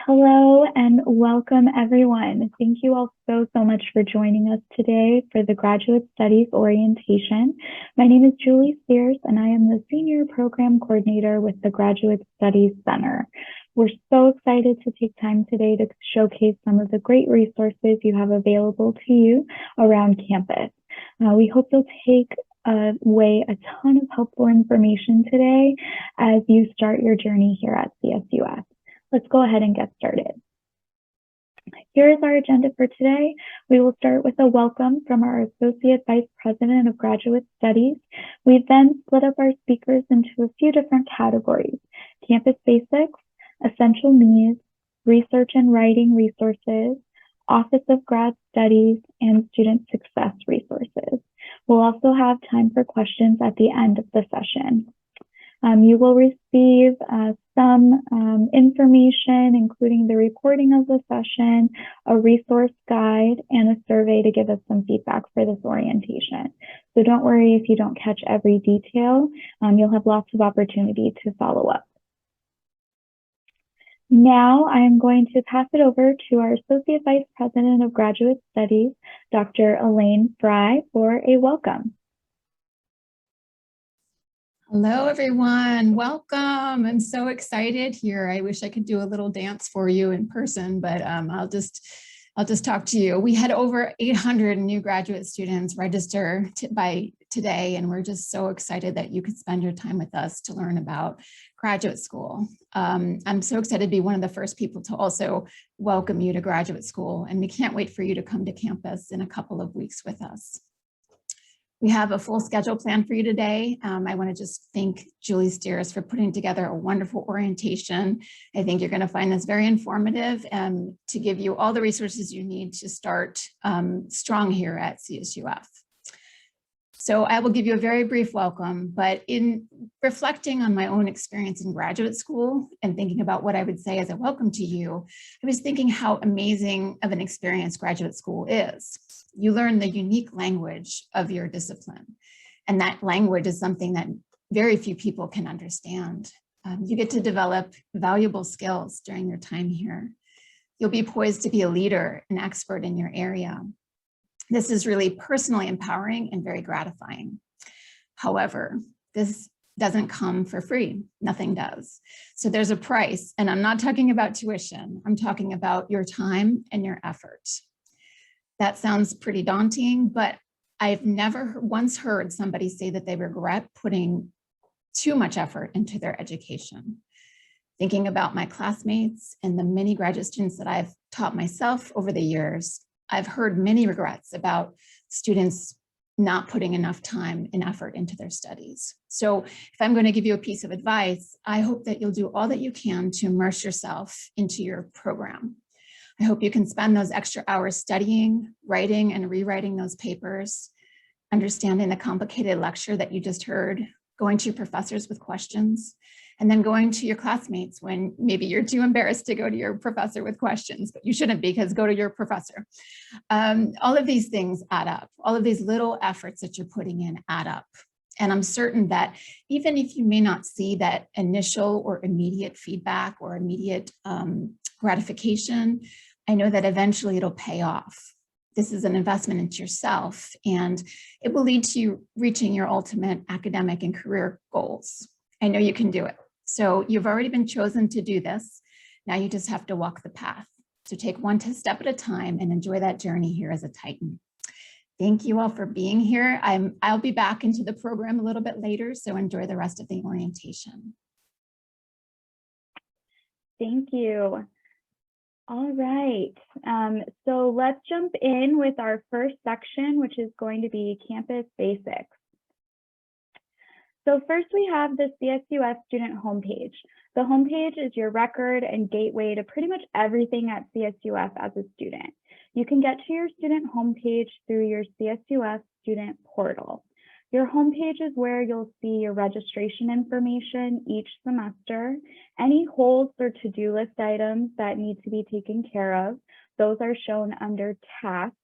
Hello and welcome everyone. Thank you all so much for joining us today for the Graduate Studies Orientation. My name is Julie Spears and I am the Senior Program Coordinator with the Graduate Studies Center. We're so excited to take time today to showcase some of the great resources you have available to you around campus. We hope you'll take away a ton of helpful information today as you start your journey here at CSUF. Let's go ahead and get started. Here is our agenda for today. We will start with a welcome from our Associate Vice President of Graduate Studies. We then split up our speakers into a few different categories: campus basics, essential needs, research and writing resources, Office of Grad Studies, and student success resources. We'll also have time for questions at the end of the session. You will receive some information, including the recording of the session, a resource guide, and a survey to give us some feedback for this orientation. So don't worry if you don't catch every detail. You'll have lots of opportunity to follow up. Now I am going to pass it over to our Associate Vice President of Graduate Studies, Dr. Elaine Fry, for a welcome. Hello, everyone. Welcome. I'm so excited here. I wish I could do a little dance for you in person, but I'll just talk to you. We had over 800 new graduate students register by today, and we're just so excited that you could spend your time with us to learn about graduate school. I'm so excited to be one of the first people to also welcome you to graduate school, and we can't wait for you to come to campus in a couple of weeks with us. We have a full schedule planned for you today. I want to just thank Julie Steers for putting together a wonderful orientation. I think you're going to find this very informative and to give you all the resources you need to start strong here at CSUF. So I will give you a very brief welcome, but in reflecting on my own experience in graduate school and thinking about what I would say as a welcome to you, I was thinking how amazing of an experience graduate school is. You learn the unique language of your discipline, and that language is something that very few people can understand. You get to develop valuable skills during your time here. You'll be poised to be a leader, an expert in your area. This is really personally empowering and very gratifying. However, this doesn't come for free. Nothing does. So there's a price, and I'm not talking about tuition. I'm talking about your time and your effort. That sounds pretty daunting, but I've never once heard somebody say that they regret putting too much effort into their education. Thinking about my classmates and the many graduate students that I've taught myself over the years, I've heard many regrets about students not putting enough time and effort into their studies. So if I'm going to give you a piece of advice, I hope that you'll do all that you can to immerse yourself into your program. I hope you can spend those extra hours studying, writing, and rewriting those papers, understanding the complicated lecture that you just heard, going to your professors with questions, and then going to your classmates when maybe you're too embarrassed to go to your professor with questions, but you shouldn't, because go to your professor. All of these things add up. All of these little efforts that you're putting in add up. And I'm certain that even if you may not see that initial or immediate feedback or immediate gratification, I know that eventually it'll pay off. This is an investment into yourself, and it will lead to you reaching your ultimate academic and career goals. I know you can do it. So you've already been chosen to do this. Now you just have to walk the path. So take one step at a time and enjoy that journey here as a Titan. Thank you all for being here. I'll be back into the program a little bit later, so enjoy the rest of the orientation. Thank you. All right, so let's jump in with our first section, which is going to be campus basics. So first we have the CSUF student homepage. The homepage is your record and gateway to pretty much everything at CSUF as a student. You can get to your student homepage through your CSUF student portal. Your homepage is where you'll see your registration information each semester, any holds or to-do list items that need to be taken care of. Those are shown under tasks,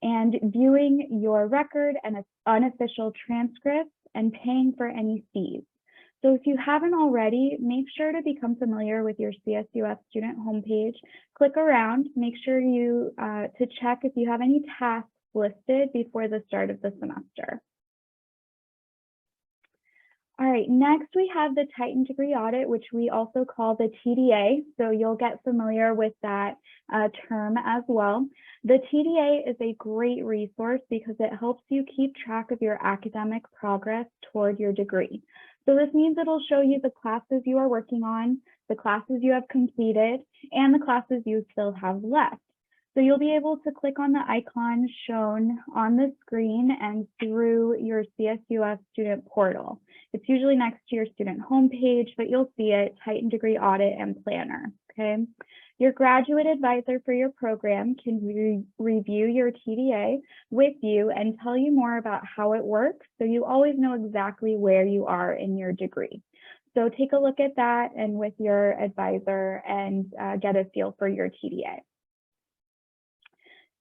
and viewing your record and unofficial transcripts and paying for any fees. So if you haven't already, make sure to become familiar with your CSUF student homepage. Click around, make sure you to check if you have any tasks listed before the start of the semester. All right, next we have the Titan Degree Audit, which we also call the TDA. So you'll get familiar with that term as well. The TDA is a great resource because it helps you keep track of your academic progress toward your degree. So this means it'll show you the classes you are working on, the classes you have completed, and the classes you still have left. So you'll be able to click on the icon shown on the screen and through your CSUF student portal. It's usually next to your student homepage, but you'll see it, Titan Degree Audit and Planner, okay? Your graduate advisor for your program can review your TDA with you and tell you more about how it works, so you always know exactly where you are in your degree. So take a look at that and with your advisor and get a feel for your TDA.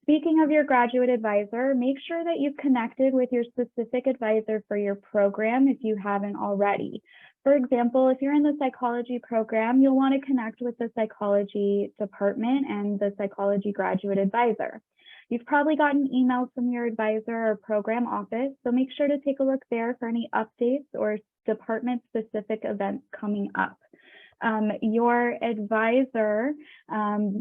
Speaking of your graduate advisor, make sure that you've connected with your specific advisor for your program if you haven't already. For example, if you're in the psychology program, you'll want to connect with the psychology department and the psychology graduate advisor. You've probably gotten emails from your advisor or program office, so make sure to take a look there for any updates or department-specific events coming up. Your advisor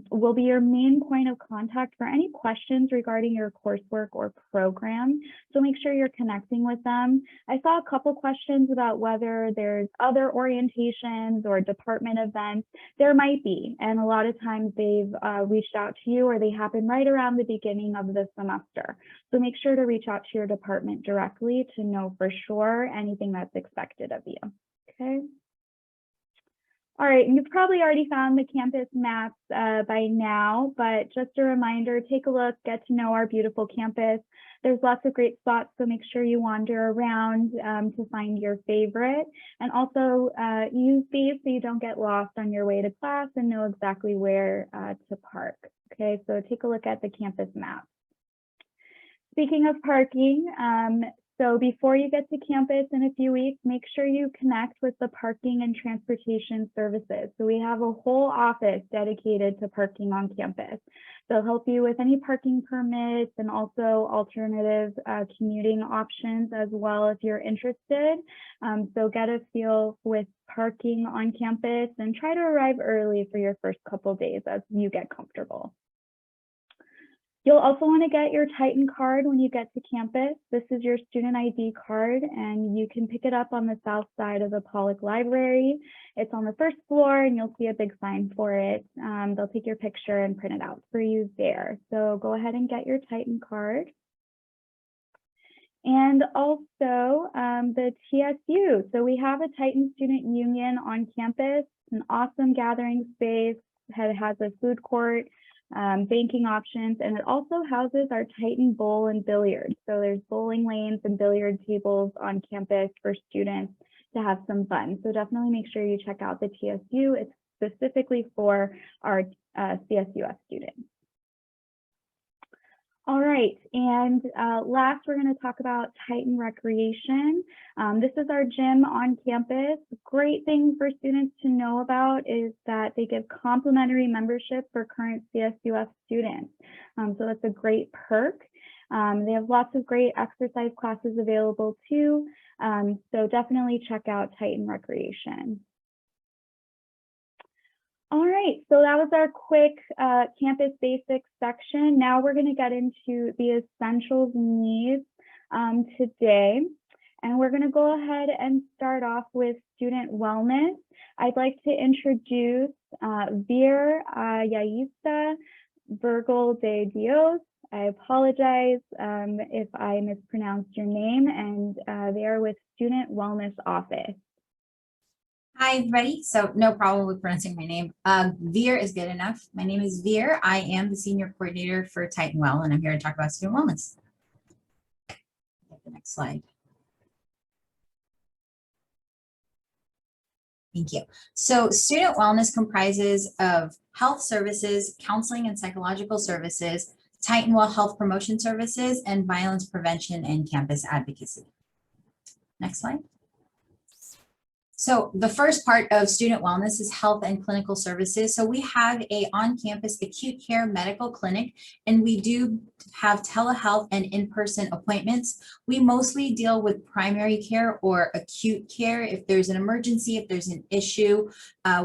will be your main point of contact for any questions regarding your coursework or program. So make sure you're connecting with them. I saw a couple questions about whether there's other orientations or department events. There might be, and a lot of times they've reached out to you or they happen right around the beginning of the semester. So make sure to reach out to your department directly to know for sure anything that's expected of you, okay? All right, and you've probably already found the campus maps by now, but just a reminder, take a look, get to know our beautiful campus. There's lots of great spots, so make sure you wander around to find your favorite. And also use these so you don't get lost on your way to class and know exactly where to park. Okay, so take a look at the campus map. Speaking of parking, so before you get to campus in a few weeks, make sure you connect with the parking and transportation services. So we have a whole office dedicated to parking on campus. They'll help you with any parking permits and also alternative commuting options as well if you're interested. So get a feel with parking on campus and try to arrive early for your first couple days as you get comfortable. You'll also want to get your Titan card when you get to campus. This is your student ID card, and you can pick it up on the south side of the Pollock Library. It's on the first floor, and you'll see a big sign for it. They'll take your picture and print it out for you there. So go ahead and get your Titan card. And also the TSU. So we have a Titan Student Union on campus, an awesome gathering space. It has a food court, banking options, and it also houses our Titan Bowl and Billiards. So there's bowling lanes and billiard tables on campus for students to have some fun. So definitely make sure you check out the TSU. It's specifically for our CSUF students. All right, and last we're going to talk about Titan Recreation. This is our gym on campus. Great thing for students to know about is that they give complimentary membership for current CSUF students. So that's a great perk. They have lots of great exercise classes available too. So definitely check out Titan Recreation. All right, so that was our quick campus basics section. Now we're going to get into the essentials needs today. And we're going to go ahead and start off with student wellness. I'd like to introduce Vir Yaista Virgil de Dios. I apologize if I mispronounced your name, and they are with Student Wellness Office. Hi, everybody. So no problem with pronouncing my name. Veer is good enough. My name is Veer. I am the senior coordinator for Titan Well, and I'm here to talk about student wellness. The next slide. Thank you. So student wellness comprises of health services, counseling and psychological services, Titan Well health promotion services, and violence prevention and campus advocacy. Next slide. So the first part of student wellness is health and clinical services. So we have a on-campus acute care medical clinic, and we do have telehealth and in-person appointments. We mostly deal with primary care or acute care. If there's an emergency, if there's an issue,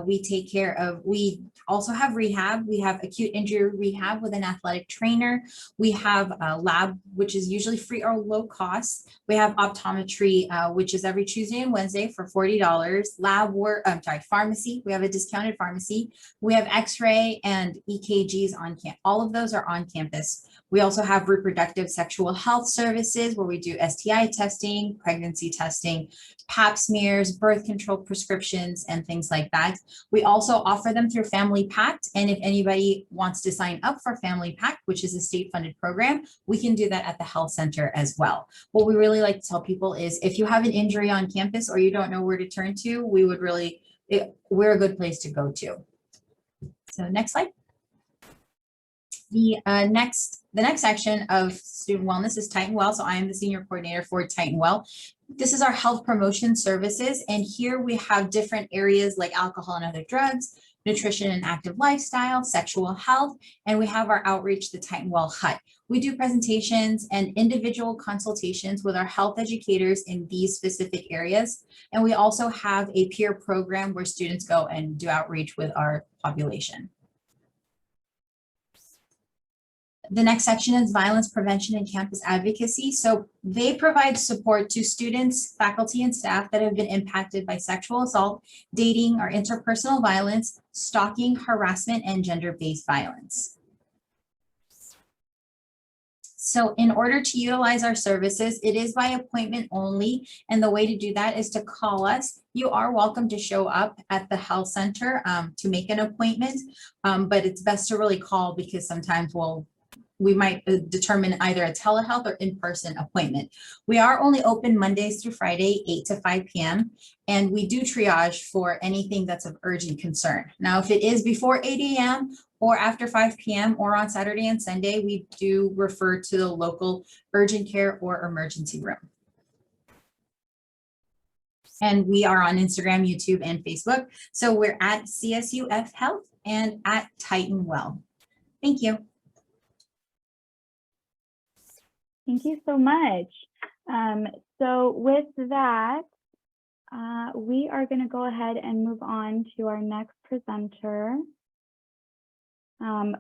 we take care of. We also have rehab. We have acute injury rehab with an athletic trainer. We have a lab, which is usually free or low cost. We have optometry, which is every Tuesday and Wednesday for $40. Lab work, pharmacy. We have a discounted pharmacy. We have X-ray and EKGs on campus. All of those are on campus. We also have reproductive sexual health services where we do STI testing, pregnancy testing, pap smears, birth control prescriptions, and things like that. We also offer them through Family Pact. And if anybody wants to sign up for Family Pact, which is a state-funded program, we can do that at the health center as well. What we really like to tell people is if you have an injury on campus or you don't know where to turn to, we're a good place to go to. So next slide. The next section of student wellness is Titan Well. So I am the senior coordinator for Titan Well. This is our health promotion services. And here we have different areas like alcohol and other drugs, nutrition and active lifestyle, sexual health, and we have our outreach, the Titan Well Hut. We do presentations and individual consultations with our health educators in these specific areas. And we also have a peer program where students go and do outreach with our population. The next section is violence prevention and campus advocacy. So they provide support to students, faculty, and staff that have been impacted by sexual assault, dating, or interpersonal violence, stalking, harassment, and gender-based violence. So in order to utilize our services, it is by appointment only. And the way to do that is to call us. You are welcome to show up at the health center to make an appointment, but it's best to really call because sometimes we might determine either a telehealth or in-person appointment. We are only open Mondays through Friday, 8 to 5 p.m. And we do triage for anything that's of urgent concern. Now, if it is before 8 a.m. or after 5 p.m. or on Saturday and Sunday, we do refer to the local urgent care or emergency room. And we are on Instagram, YouTube, and Facebook. So we're at CSUF Health and at Titan Well. Thank you. Thank you so much. So with that, we are going to go ahead and move on to our next presenter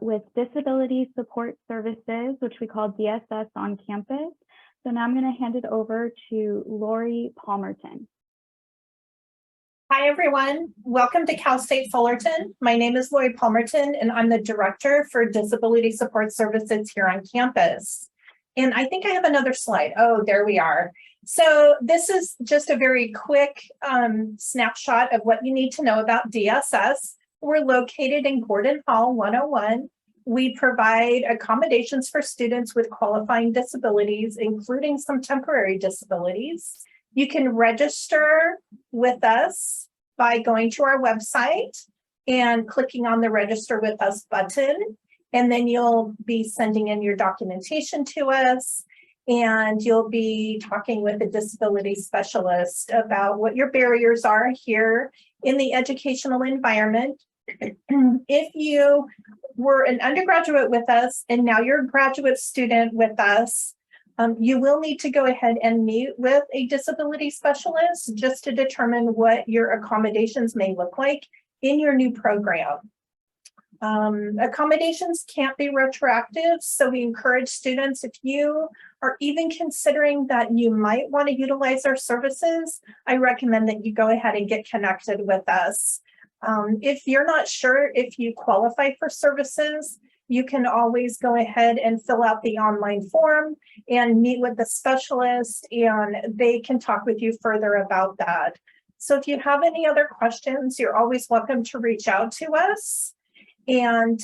with Disability Support Services, which we call DSS on campus. So now I'm going to hand it over to Lori Palmerton. Hi, everyone. Welcome to Cal State Fullerton. My name is Lori Palmerton, and I'm the Director for Disability Support Services here on campus. And I think I have another slide. Oh, there we are. So this is just a very quick snapshot of what you need to know about DSS. We're located in Gordon Hall 101. We provide accommodations for students with qualifying disabilities, including some temporary disabilities. You can register with us by going to our website and clicking on the Register with Us button. And then you'll be sending in your documentation to us, and you'll be talking with a disability specialist about what your barriers are here in the educational environment. If you were an undergraduate with us and now you're a graduate student with us, you will need to go ahead and meet with a disability specialist just to determine what your accommodations may look like in your new program. Accommodations can't be retroactive, so we encourage students, if you are even considering that you might want to utilize our services, I recommend that you go ahead and get connected with us. If you're not sure if you qualify for services, you can always go ahead and fill out the online form and meet with the specialist, and they can talk with you further about that. So if you have any other questions, you're always welcome to reach out to us. And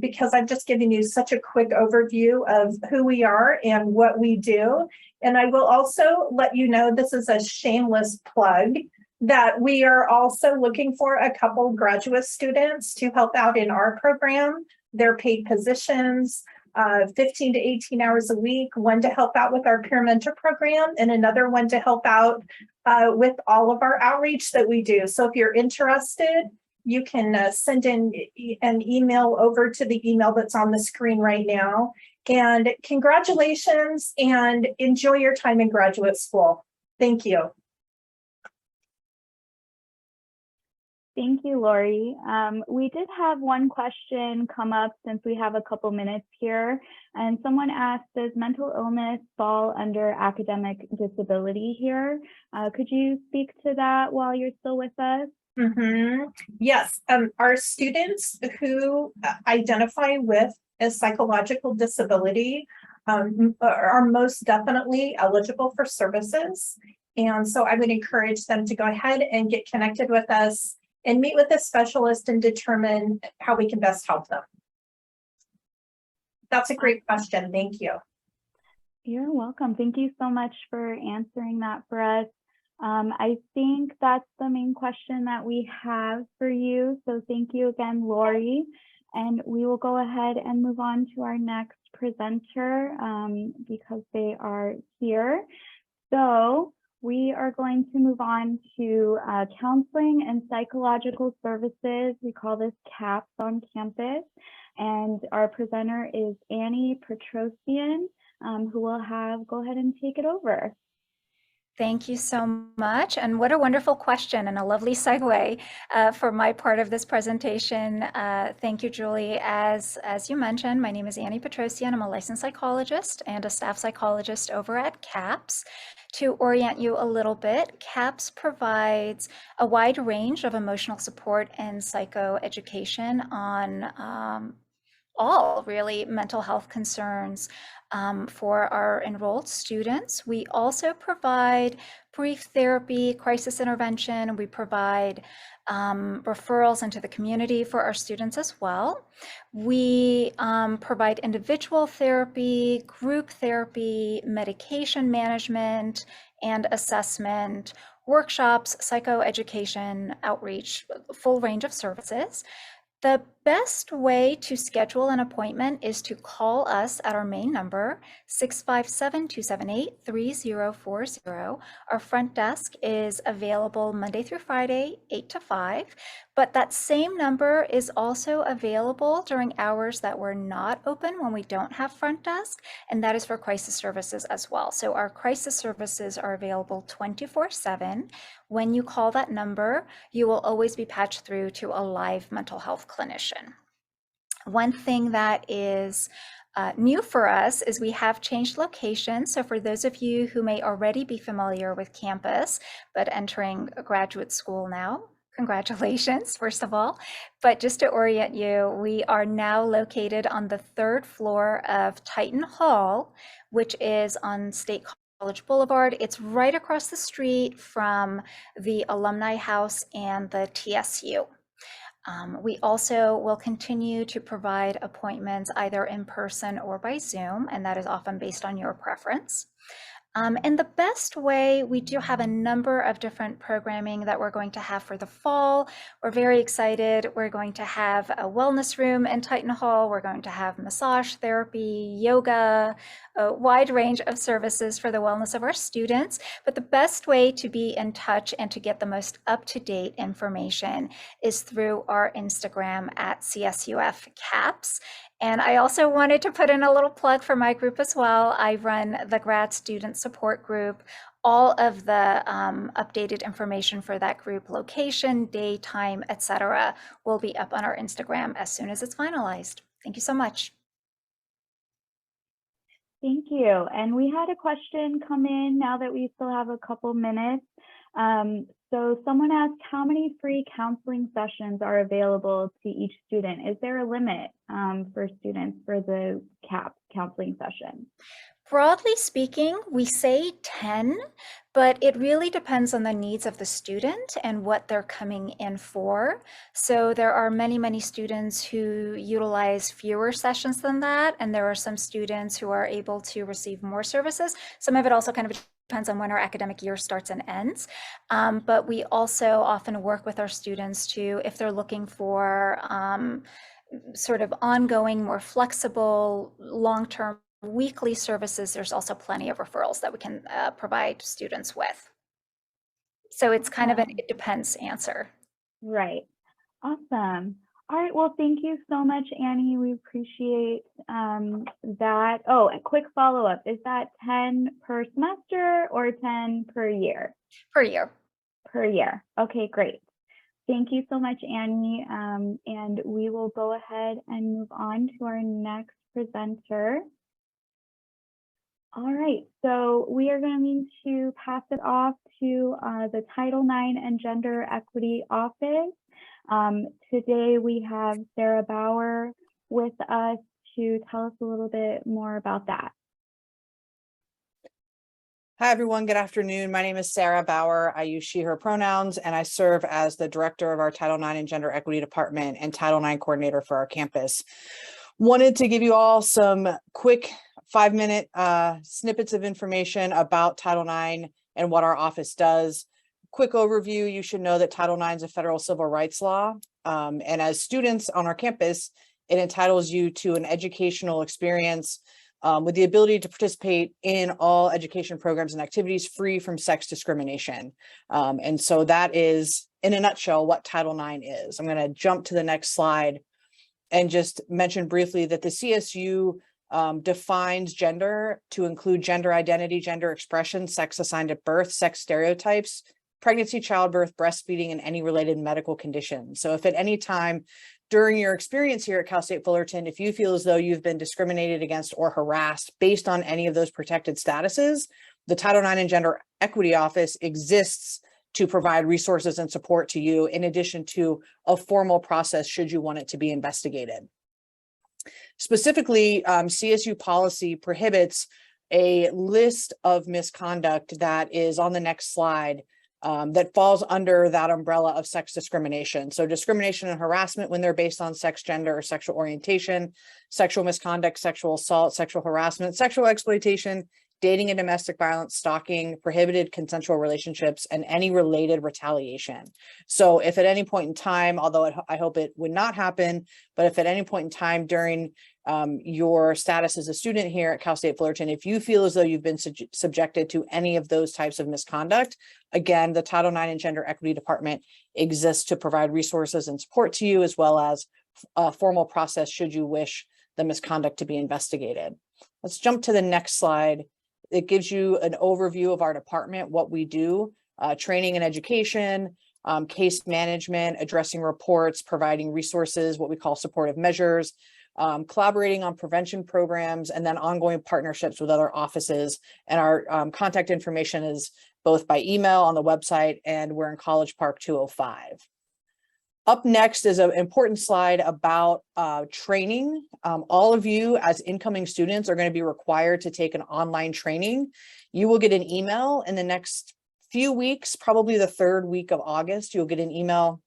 because I've just given you such a quick overview of who we are and what we do. And I will also let you know, this is a shameless plug, that we are also looking for a couple graduate students to help out in our program. They're paid positions, 15 to 18 hours a week, one to help out with our peer mentor program and another one to help out with all of our outreach that we do. So if you're interested, you can send in an email over to the email that's on the screen right now. And congratulations and enjoy your time in graduate school. Thank you. Thank you, Lori. We did have one question come up since we have a couple minutes here. And someone asked, does mental illness fall under academic disability here? Could you speak to that while you're still with us? Yes, our students who identify with a psychological disability are most definitely eligible for services. And so I would encourage them to go ahead and get connected with us and meet with a specialist and determine how we can best help them. That's a great question. Thank you. You're welcome. Thank you so much for answering that for us. I think that's the main question that we have for you. So thank you again, Lori. And we will go ahead and move on to our next presenter because they are here. So we are going to move on to counseling and psychological services. We call this CAPS on campus. And our presenter is Annie Petrosian, who will go ahead and take it over. Thank you so much. And what a wonderful question and a lovely segue for my part of this presentation. Thank you, Julie. As you mentioned, my name is Annie Petrosian. I'm a licensed psychologist and a staff psychologist over at CAPS. To orient you a little bit, CAPS provides a wide range of emotional support and psychoeducation on all really mental health concerns for our enrolled students. We also provide brief therapy, crisis intervention. We provide referrals into the community for our students as well. We provide individual therapy, group therapy, medication management and assessment, workshops, psychoeducation, outreach, full range of services. The best way to schedule an appointment is to call us at our main number, 657-278-3040. Our front desk is available Monday through Friday, 8 to 5, but that same number is also available during hours that we're not open when we don't have front desk, and that is for crisis services as well. So our crisis services are available 24/7. When you call that number, you will always be patched through to a live mental health clinician. One thing that is new for us is we have changed location. So for those of you who may already be familiar with campus, but entering graduate school now, congratulations, first of all. But just to orient you, we are now located on the 3rd floor of Titan Hall, which is on State College Boulevard. It's right across the street from the Alumni House and the TSU. We also will continue to provide appointments either in person or by Zoom, and that is often based on your preference. And the best way, we do have a number of different programming that we're going to have for the fall. We're very excited. We're going to have a wellness room in Titan Hall. We're going to have massage therapy, yoga, a wide range of services for the wellness of our students. But the best way to be in touch and to get the most up-to-date information is through our Instagram at CSUF CAPS. And I also wanted to put in a little plug for my group as well. I run the grad student support group. All of the updated information for that group, location, day, time, etc., will be up on our Instagram as soon as it's finalized. Thank you so much. Thank you. And we had a question come in now that we still have a couple minutes. So someone asked, how many free counseling sessions are available to each student? Is there a limit for students for the CAPS counseling session? Broadly speaking, we say 10, but it really depends on the needs of the student and what they're coming in for. So there are many, many students who utilize fewer sessions than that, and there are some students who are able to receive more services. Some of it also kind of depends on when our academic year starts and ends. But we also often work with our students to, if they're looking for sort of ongoing, more flexible, long-term weekly services, there's also plenty of referrals that we can provide students with. So it's kind of an it depends answer. Right. Awesome. All right. Well, thank you so much, Annie. We appreciate that. Oh, a quick follow-up. Is that 10 per semester or 10 per year? Per year. Per year. Okay, great. Thank you so much, Annie. And we will go ahead and move on to our next presenter. All right, so we are going to pass it off to the Title IX and Gender Equity Office. Today we have Sarah Bauer with us to tell us a little bit more about that. Hi, everyone. Good afternoon. My name is Sarah Bauer. I use she, her pronouns, and I serve as the director of our Title IX and Gender Equity Department and Title IX coordinator for our campus. Wanted to give you all some quick 5-minute snippets of information about Title IX and what our office does. Quick overview, you should know that Title IX is a federal civil rights law. And as students on our campus, it entitles you to an educational experience with the ability to participate in all education programs and activities free from sex discrimination. And so that is, in a nutshell, what Title IX is. I'm going to jump to the next slide and just mention briefly that the CSU defines gender to include gender identity, gender expression, sex assigned at birth, sex stereotypes, pregnancy, childbirth, breastfeeding, and any related medical conditions. So if at any time during your experience here at Cal State Fullerton, if you feel as though you've been discriminated against or harassed based on any of those protected statuses, the Title IX and Gender Equity Office exists to provide resources and support to you, in addition to a formal process should you want it to be investigated. Specifically, CSU policy prohibits a list of misconduct that is on the next slide that falls under that umbrella of sex discrimination. So discrimination and harassment when they're based on sex, gender, or sexual orientation, sexual misconduct, sexual assault, sexual harassment, sexual exploitation, dating and domestic violence, stalking, prohibited consensual relationships, and any related retaliation. So if at any point in time, although I hope it would not happen, but if at any point in time during your status as a student here at Cal State Fullerton, if you feel as though you've been subjected to any of those types of misconduct, again, the Title IX and Gender Equity Department exists to provide resources and support to you, as well as a formal process should you wish the misconduct to be investigated. Let's jump to the next slide. It gives you an overview of our department, what we do, training and education, case management, addressing reports, providing resources, what we call supportive measures, collaborating on prevention programs, and then ongoing partnerships with other offices. And our contact information is both by email on the website, and we're in College Park 205. Up next is an important slide about training. All of you as incoming students are going to be required to take an online training. You will get an email in the next few weeks, probably the 3rd week of August. You'll get an email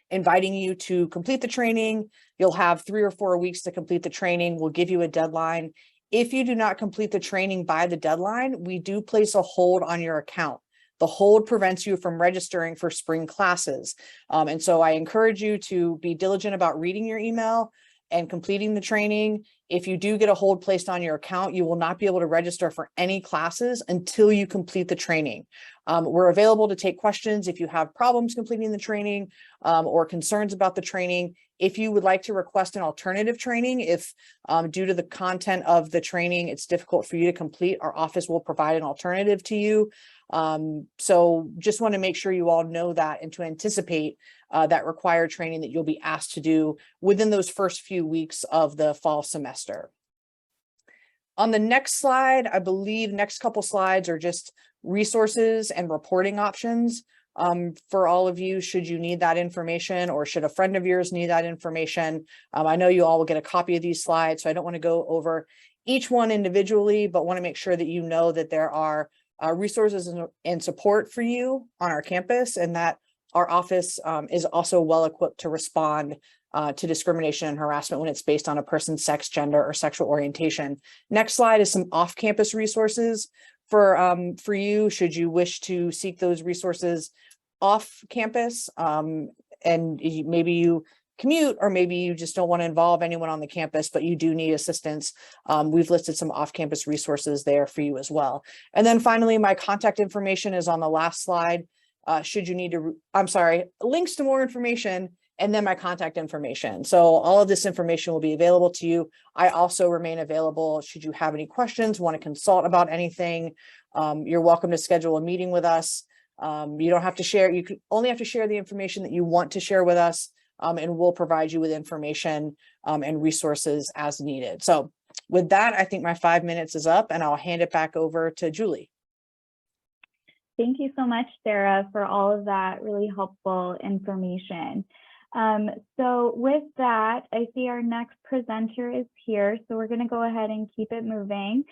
inviting you to complete the training. You'll have 3 or 4 weeks to complete the training. We'll give you a deadline. If you do not complete the training by the deadline, we do place a hold on your account. The hold prevents you from registering for spring classes. And so I encourage you to be diligent about reading your email and completing the training. If you do get a hold placed on your account, you will not be able to register for any classes until you complete the training. We're available to take questions if you have problems completing the training or concerns about the training. If you would like to request an alternative training, if due to the content of the training, it's difficult for you to complete, our office will provide an alternative to you. So just want to make sure you all know that and to anticipate that required training that you'll be asked to do within those first few weeks of the fall semester. On the next slide, I believe next couple slides are just resources and reporting options for all of you should you need that information, or should a friend of yours need that information. I know you all will get a copy of these slides, so I don't want to go over each one individually, but want to make sure that you know that there are resources and support for you on our campus, and that our office is also well equipped to respond to discrimination and harassment when it's based on a person's sex, gender, or sexual orientation. Next slide is some off-campus resources for you should you wish to seek those resources off campus, and maybe you commute, or maybe you just don't want to involve anyone on the campus, but you do need assistance. We've listed some off-campus resources there for you as well. And then finally, my contact information is on the last slide. should you need to, I'm sorry, links to more information, and then my contact information. So all of this information will be available to you. I also remain available should you have any questions, want to consult about anything. You're welcome to schedule a meeting with us. You don't have to share, you can only have to share the information that you want to share with us, and we'll provide you with information and resources as needed. So with that, I think my 5 minutes is up, and I'll hand it back over to Julie. Thank you so much, Sarah, for all of that really helpful information. So with that, I see our next presenter is here. So we're going to go ahead and keep it moving.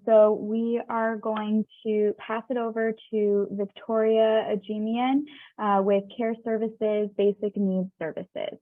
So we are going to pass it over to Victoria Ajemian with Care Services, Basic Needs Services.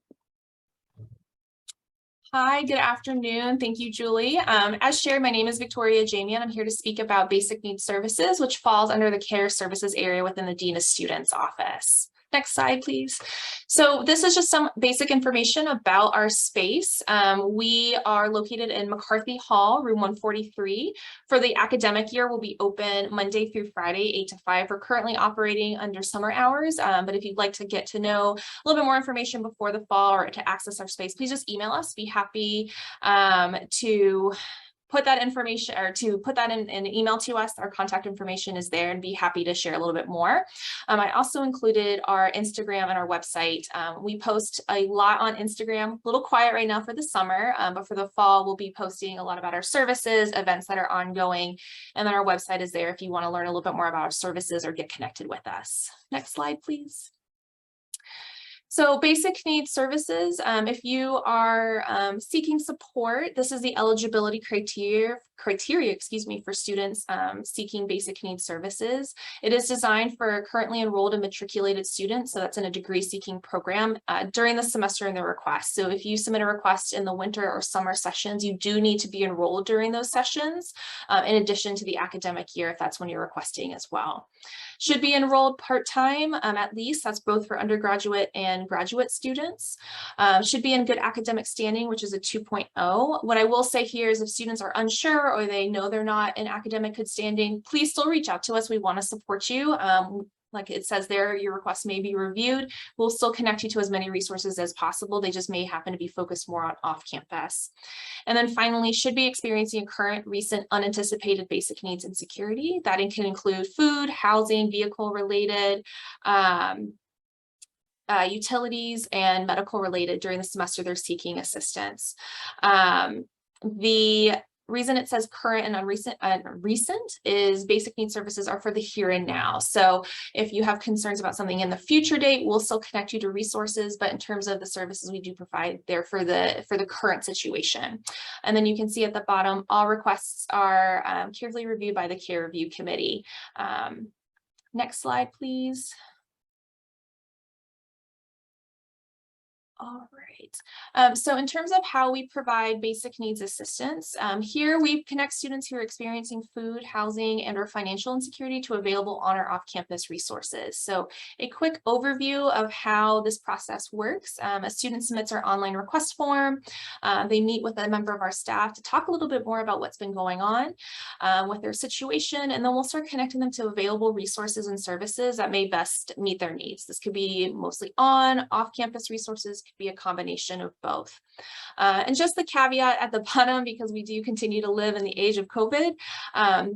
Hi, good afternoon. Thank you, Julie. As shared, my name is Victoria Ajemian. I'm here to speak about Basic Needs Services, which falls under the Care Services area within the Dean of Students office. Next slide, please. So this is just some basic information about our space. We are located in McCarthy Hall, room 143. For the academic year, we'll be open Monday through Friday, 8 to 5. We're currently operating under summer hours, but if you'd like to get to know a little bit more information before the fall or to access our space, please just email us. Be happy to put that information or to put that in an email to us. Our contact information is there and be happy to share a little bit more. I also included our Instagram and our website. We post a lot on Instagram, a little quiet right now for the summer, but for the fall, we'll be posting a lot about our services, events that are ongoing. And then our website is there if you want to learn a little bit more about our services or get connected with us. Next slide, please. So basic needs services, if you are seeking support, this is the eligibility criteria, for students seeking basic needs services. It is designed for currently enrolled and matriculated students, so that's in a degree seeking program during the semester in the request. So if you submit a request in the winter or summer sessions, you do need to be enrolled during those sessions, in addition to the academic year if that's when you're requesting as well. Should be enrolled part-time at least, that's both for undergraduate and graduate students. Should be in good academic standing, which is a 2.0. What I will say here is if students are unsure or they know they're not in academic good standing, please still reach out to us. We want to support you. Like it says there, your request may be reviewed. We'll still connect you to as many resources as possible. They just may happen to be focused more on off-campus. And then finally, should be experiencing a current, recent, unanticipated basic needs and security. That can include food, housing, vehicle-related, utilities, and medical-related during the semester they're seeking assistance. The reason it says current and recent is basic needs services are for the here and now. So if you have concerns about something in the future date, we'll still connect you to resources, but in terms of the services we do provide, they're for the current situation. And then you can see at the bottom, all requests are carefully reviewed by the Care Review Committee. Next slide, please. All right. So in terms of how we provide basic needs assistance, here we connect students who are experiencing food, housing, and or financial insecurity to available on or off-campus resources. So a quick overview of how this process works. A student submits our online request form. They meet with a member of our staff to talk a little bit more about what's been going on with their situation, and then we'll start connecting them to available resources and services that may best meet their needs. This could be mostly on, off-campus resources, be a combination of both. And just the caveat at the bottom, because we do continue to live in the age of COVID,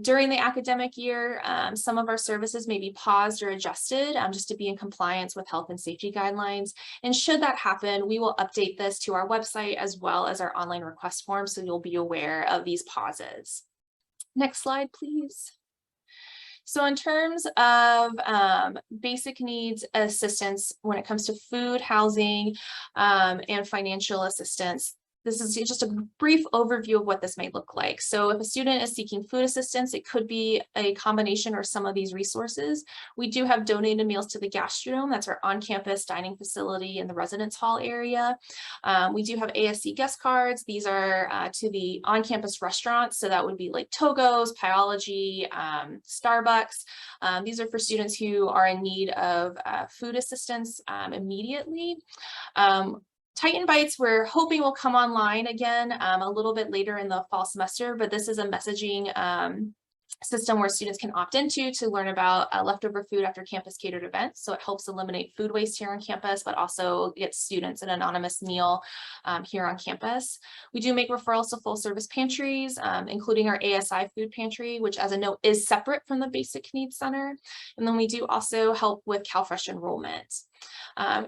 during the academic year, some of our services may be paused or adjusted just to be in compliance with health and safety guidelines. And should that happen, we will update this to our website as well as our online request form, so you'll be aware of these pauses. Next slide, please. So in terms of basic needs assistance, when it comes to food, housing, and financial assistance, this is just a brief overview of what this might look like. So if a student is seeking food assistance, it could be a combination or some of these resources. We do have donated meals to the Gastrodome. That's our on-campus dining facility in the residence hall area. We do have ASC guest cards. These are to the on-campus restaurants. So that would be like Togo's, Pyology, Starbucks. These are for students who are in need of food assistance immediately. Titan Bites, we're hoping will come online again a little bit later in the fall semester, but this is a messaging system where students can opt into to learn about leftover food after campus catered events. So it helps eliminate food waste here on campus, but also gets students an anonymous meal here on campus. We do make referrals to full service pantries, including our ASI food pantry, which as a note is separate from the Basic Needs Center. And then we do also help with CalFresh enrollment.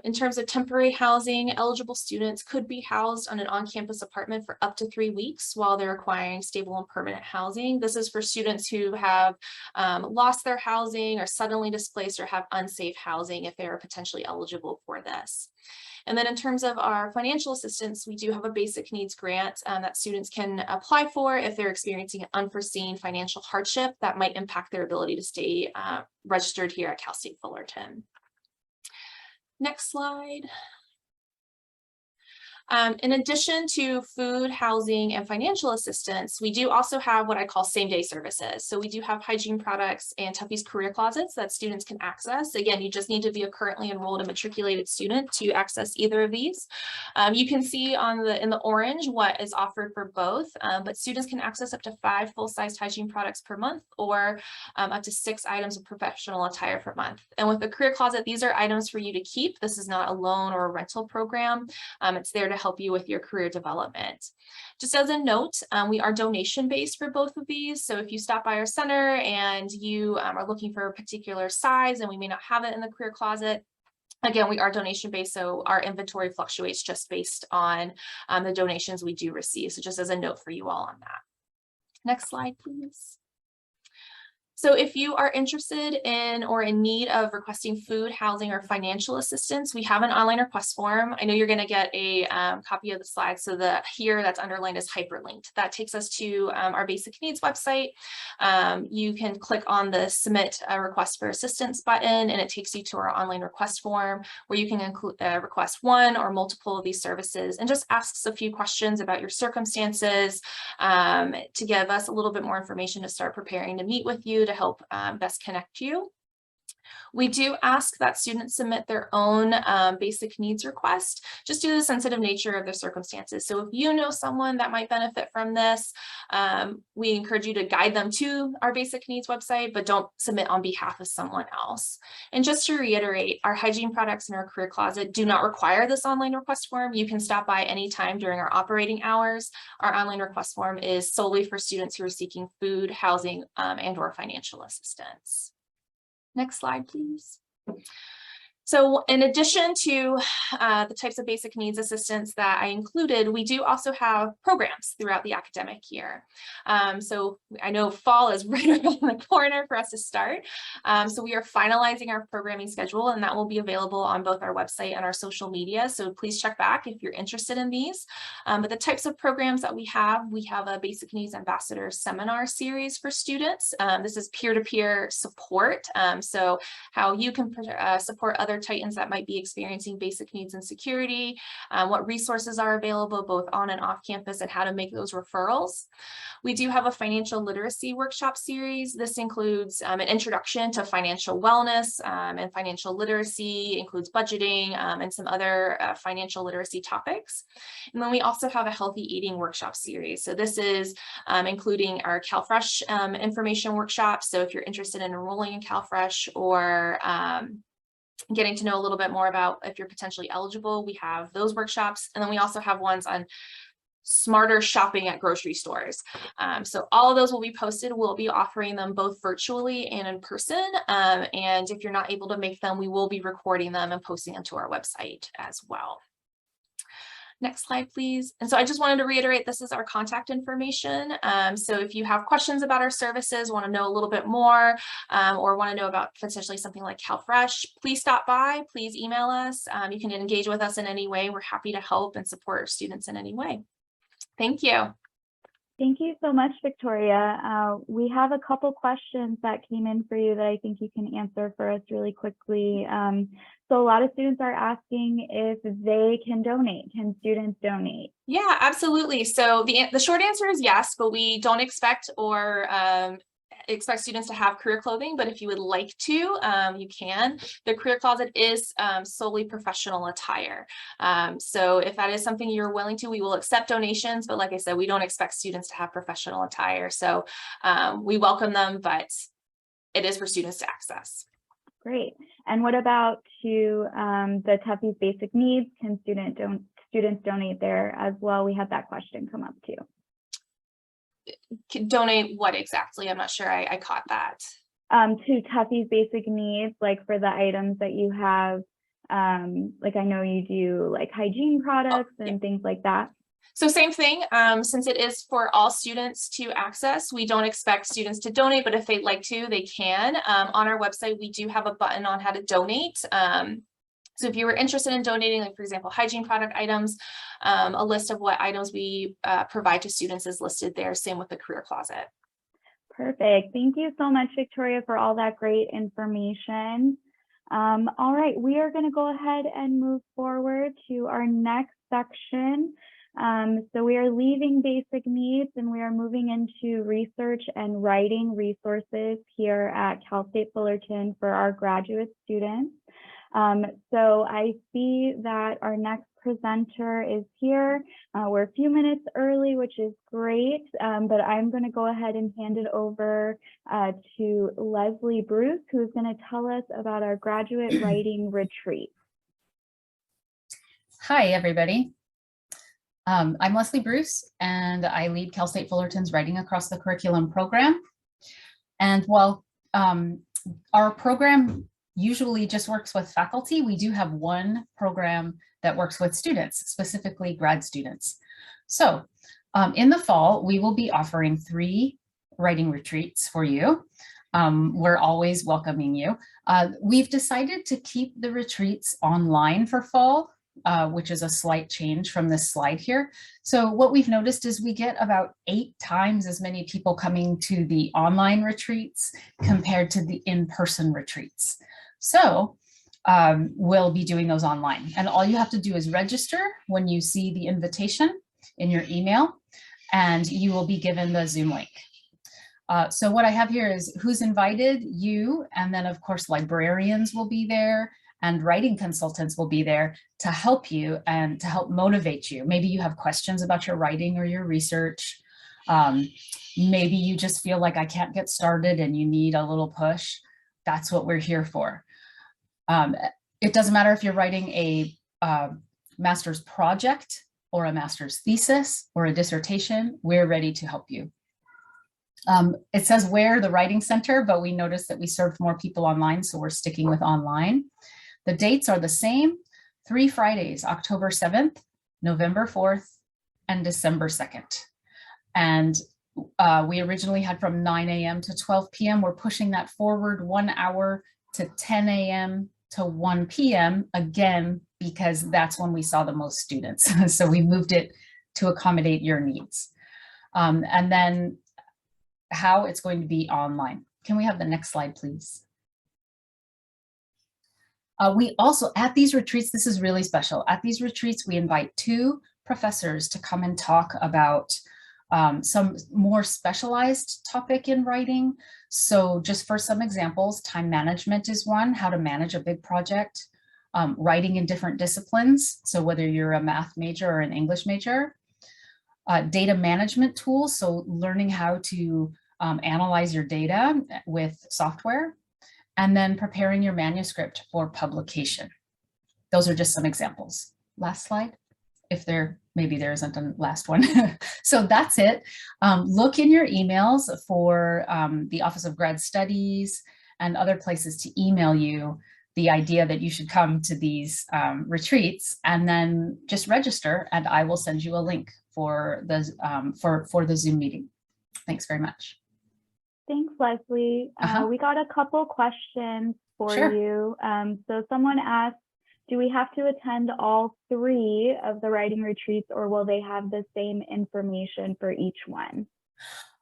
In terms of temporary housing, eligible students could be housed on an on-campus apartment for up to 3 weeks while they're acquiring stable and permanent housing. This is for students who have lost their housing or suddenly displaced or have unsafe housing if they are potentially eligible for this. And then in terms of our financial assistance, we do have a basic needs grant that students can apply for if they're experiencing an unforeseen financial hardship that might impact their ability to stay registered here at Cal State Fullerton. Next slide. In addition to food, housing, and financial assistance, we do also have what I call same-day services. So we do have hygiene products and Tuffy's career closets that students can access. Again, you just need to be a currently enrolled and matriculated student to access either of these. You can see in the orange what is offered for both, but students can access up to 5 full-size hygiene products per month or up to 6 items of professional attire per month. And with the career closet, these are items for you to keep. This is not a loan or a rental program. It's there to help you with your career development. Just as a note, we are donation based for both of these. So if you stop by our center and you are looking for a particular size and we may not have it in the career closet, again, we are donation based, so our inventory fluctuates just based on the donations we do receive. So just as a note for you all on that. Next slide, please. So if you are interested in or in need of requesting food, housing, or financial assistance, we have an online request form. I know you're going to get a copy of the slides. So the here that's underlined is hyperlinked. That takes us to our basic needs website. You can click on the submit a request for assistance button, and it takes you to our online request form where you can include request one or multiple of these services and just asks a few questions about your circumstances to give us a little bit more information to start preparing to meet with you to help best connect you. We do ask that students submit their own basic needs request just due to the sensitive nature of their circumstances. So if you know someone that might benefit from this, we encourage you to guide them to our basic needs website, but don't submit on behalf of someone else. And just to reiterate, our hygiene products in our career closet do not require this online request form. You can stop by anytime during our operating hours. Our online request form is solely for students who are seeking food, housing, and or financial assistance. Next slide, please. So in addition to the types of basic needs assistance that I included, we do also have programs throughout the academic year. So I know fall is right around the corner for us to start. So we are finalizing our programming schedule, and that will be available on both our website and our social media. So please check back if you're interested in these. But the types of programs that we have a Basic Needs Ambassador Seminar series for students. This is peer-to-peer support. So how you can support other Titans that might be experiencing basic needs and security, what resources are available both on and off campus, and how to make those referrals. We do have a financial literacy workshop series. This includes an introduction to financial wellness and financial literacy, includes budgeting and some other financial literacy topics. And then we also have a healthy eating workshop series. So this is including our CalFresh information workshops. So if you're interested in enrolling in CalFresh or getting to know a little bit more about if you're potentially eligible, we have those workshops. And then we also have ones on smarter shopping at grocery stores. So all of those will be posted. We'll be offering them both virtually and in person. And if you're not able to make them, we will be recording them and posting them to our website as well. Next slide, please. And so I just wanted to reiterate, this is our contact information. So if you have questions about our services, want to know a little bit more, or want to know about potentially something like CalFresh, please stop by, please email us. You can engage with us in any way. We're happy to help and support our students in any way. Thank you. Thank you so much, Victoria. We have a couple questions that came in for you that I think you can answer for us really quickly. So a lot of students are asking if they can donate. Can students donate? Yeah, absolutely. So the short answer is yes, but we don't expect or expect students to have career clothing, but if you would like to, you can. The career closet is solely professional attire. So if that is something you're willing to, we will accept donations, but like I said, we don't expect students to have professional attire. So we welcome them, but it is for students to access. Great. And what about to the Tuffy's basic needs? Can students donate there as well? We had that question come up too. Donate what exactly? I'm not sure I caught that. To Tuffy's basic needs, like for the items that you have, like I know you do like hygiene products and things like that. So same thing, since it is for all students to access, we don't expect students to donate, but if they'd like to, they can. On our website, we do have a button on how to donate. So if you were interested in donating, like for example, hygiene product items, a list of what items we provide to students is listed there. Same with the career closet. Perfect. Thank you so much, Victoria, for all that great information. All right, we are going to go ahead and move forward to our next section. So we are leaving basic needs and we are moving into research and writing resources here at Cal State Fullerton for our graduate students. So I see that our next presenter is here. We're a few minutes early, which is great, but I'm going to go ahead and hand it over to Leslie Bruce, who's going to tell us about our graduate writing retreat. Hi, everybody. I'm Leslie Bruce, and I lead Cal State Fullerton's Writing Across the Curriculum program. And while our program usually just works with faculty, we do have one program that works with students, specifically grad students. So in the fall, we will be offering 3 writing retreats for you. We're always welcoming you. We've decided to keep the retreats online for fall, which is a slight change from this slide here. So what we've noticed is we get about 8 times as many people coming to the online retreats compared to the in-person retreats. So we'll be doing those online, and all you have to do is register when you see the invitation in your email, and you will be given the Zoom link. So what I have here is who's invited, you, and then of course librarians will be there and writing consultants will be there to help you and to help motivate you. Maybe you have questions about your writing or your research. Maybe you just feel like I can't get started and you need a little push. That's what we're here for. It doesn't matter if you're writing a master's project or a master's thesis or a dissertation, we're ready to help you. It says where the writing center, but we noticed that we served more people online, so we're sticking with online. The dates are the same, 3 Fridays, October 7th, November 4th, and December 2nd. And we originally had from 9 a.m. to 12 p.m. We're pushing that forward 1 hour to 10 a.m. to 1 p.m. again, because that's when we saw the most students. So we moved it to accommodate your needs. And then how it's going to be online. Can we have the next slide, please? We also, at these retreats, this is really special. At these retreats, we invite 2 professors to come and talk about some more specialized topic in writing. So just for some examples, time management is one, how to manage a big project, writing in different disciplines. So whether you're a math major or an English major, data management tools. So learning how to analyze your data with software, and then preparing your manuscript for publication. Those are just some examples. Last slide, if maybe there isn't a last one. So that's it. Look in your emails for the Office of Grad Studies and other places to email you the idea that you should come to these retreats, and then just register and I will send you a link for the Zoom meeting. Thanks very much. Thanks, Leslie. We got a couple questions for Sure. you. So someone asked, do we have to attend all 3 of the writing retreats, or will they have the same information for each one?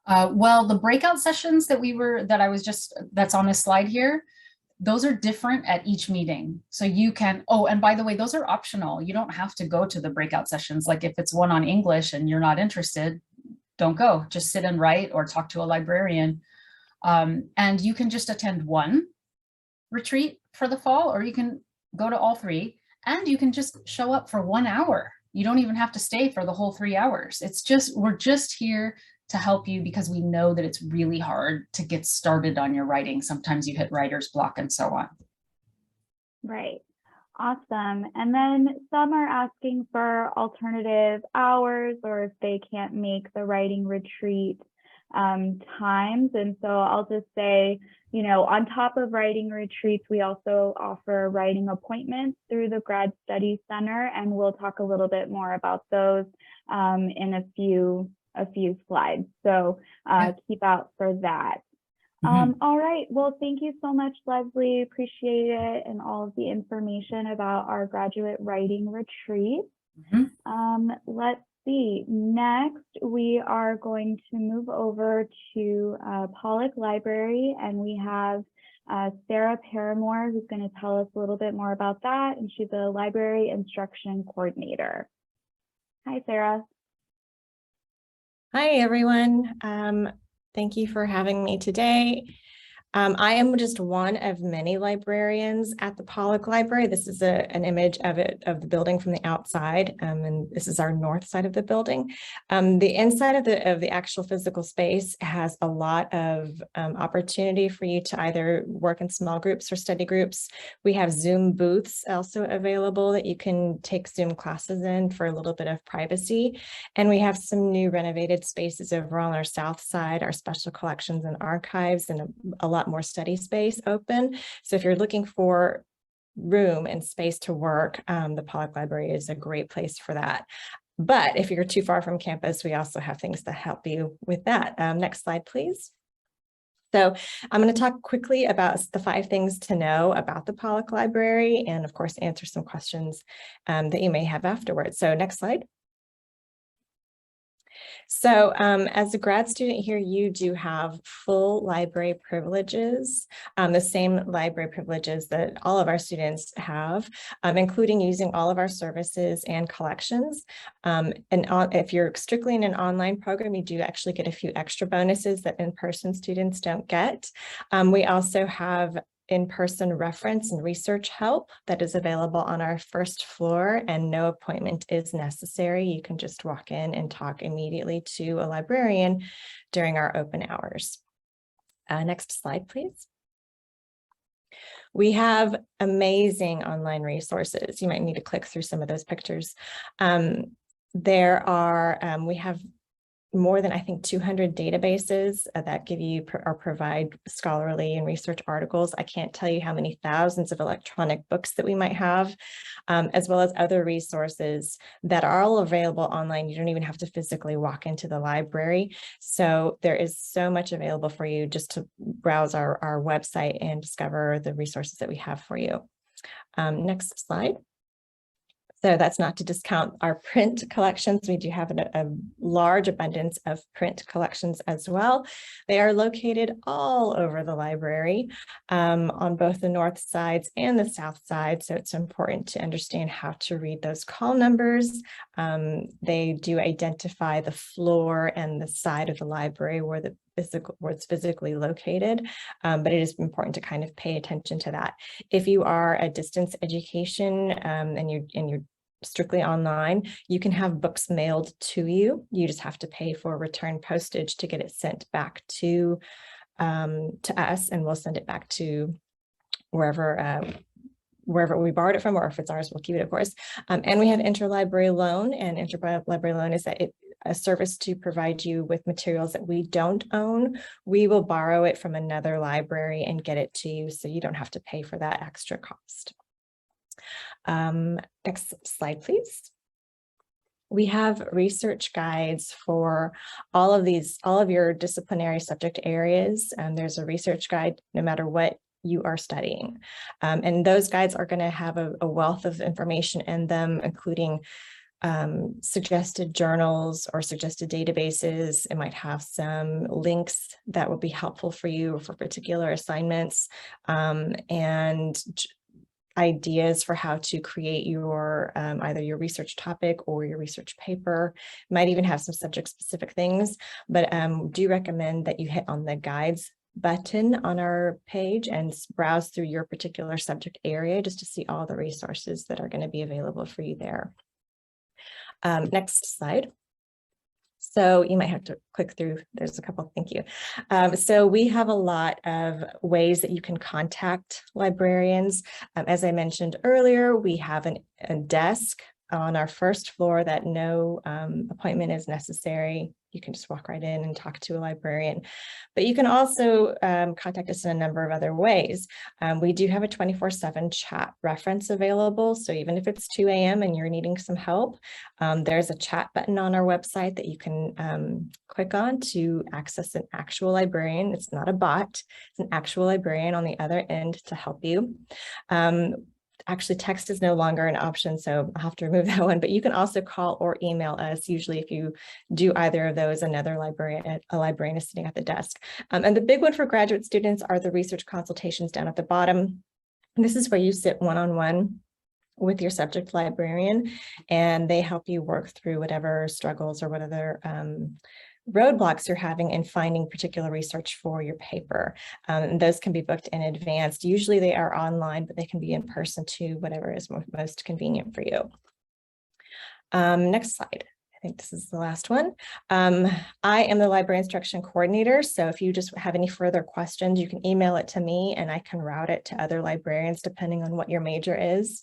Well, the breakout sessions that's on this slide here, those are different at each meeting. So you can, oh, and by the way, those are optional. You don't have to go to the breakout sessions. Like if it's one on English and you're not interested, don't go, just sit and write or talk to a librarian. And you can just attend one retreat for the fall, or you can go to all three, and you can just show up for 1 hour. You don't even have to stay for the whole 3 hours. We're just here to help you because we know that it's really hard to get started on your writing. Sometimes you hit writer's block and so on. Right. Awesome. And then some are asking for alternative hours, or if they can't make the writing retreat times. And so I'll just say, you know, on top of writing retreats, we also offer writing appointments through the Grad Study Center, and we'll talk a little bit more about those in a few slides. So keep out for that. All right. Well, thank you so much, Leslie. Appreciate it, and all of the information about our graduate writing retreat. Let's see. Next, we are going to move over to Pollock Library, and we have Sarah Paramore, who's going to tell us a little bit more about that, and she's a library instruction coordinator. Hi, Sarah. Hi, everyone. Thank you for having me today. I am just one of many librarians at the Pollock Library. This is an image of the building from the outside, and this is our north side of the building. The inside of the actual physical space has a lot of opportunity for you to either work in small groups or study groups. We have Zoom booths also available that you can take Zoom classes in for a little bit of privacy. And we have some new renovated spaces over on our south side, our special collections and archives, and a lot more study space open. So if you're looking for room and space to work, the Pollock Library is a great place for that. But if you're too far from campus, we also have things to help you with that. Next slide, please. So I'm going to talk quickly about the 5 things to know about the Pollock Library, and of course, answer some questions that you may have afterwards. So next slide. So as a grad student here, you do have full library privileges, the same library privileges that all of our students have, including using all of our services and collections. If you're strictly in an online program, you do actually get a few extra bonuses that in-person students don't get. We also have in-person reference and research help that is available on our first floor, and no appointment is necessary. You can just walk in and talk immediately to a librarian during our open hours. Next slide, please. We have amazing online resources. You might need to click through some of those pictures. We have more than, I think, 200 databases that give you or provide scholarly and research articles. I can't tell you how many thousands of electronic books that we might have, as well as other resources that are all available online. You don't even have to physically walk into the library. So there is so much available for you just to browse our website and discover the resources that we have for you. Next slide. So that's not to discount our print collections. We do have a large abundance of print collections as well. They are located all over the library on both the north sides and the south side. So it's important to understand how to read those call numbers. They do identify the floor and the side of the library where it's physically located, but it is important to kind of pay attention to that. If you are a distance education and you're strictly online, you can have books mailed to you. You just have to pay for return postage to get it sent back to us, and we'll send it back to wherever we borrowed it from, or if it's ours, we'll keep it, of course. And we have interlibrary loan, and interlibrary loan is a service to provide you with materials that we don't own. We will borrow it from another library and get it to you, so you don't have to pay for that extra cost. Next slide, please. We have research guides for all of your disciplinary subject areas. There's a research guide no matter what you are studying. And those guides are going to have a wealth of information in them, including suggested journals or suggested databases. It might have some links that will be helpful for you for particular assignments, and ideas for how to create your either your research topic or your research paper. Might even have some subject specific things, but do recommend that you hit on the guides button on our page and browse through your particular subject area just to see all the resources that are going to be available for you there. Next slide. So you might have to click through. There's a couple. Thank you. So we have a lot of ways that you can contact librarians. As I mentioned earlier, we have a desk on our first floor that no appointment is necessary. You can just walk right in and talk to a librarian. But you can also contact us in a number of other ways. We do have a 24/7 chat reference available. So even if it's 2 a.m. and you're needing some help, there's a chat button on our website that you can click on to access an actual librarian. It's not a bot, it's an actual librarian on the other end to help you. Actually, text is no longer an option, so I'll have to remove that one, but you can also call or email us. Usually if you do either of those, a librarian is sitting at the desk. And the big one for graduate students are the research consultations down at the bottom. And this is where you sit one-on-one with your subject librarian, and they help you work through whatever struggles or whatever roadblocks you're having in finding particular research for your paper. And those can be booked in advance. Usually they are online, but they can be in person too, whatever is most convenient for you. Next slide. I think this is the last one. I am the library instruction coordinator. So if you just have any further questions, you can email it to me and I can route it to other librarians depending on what your major is.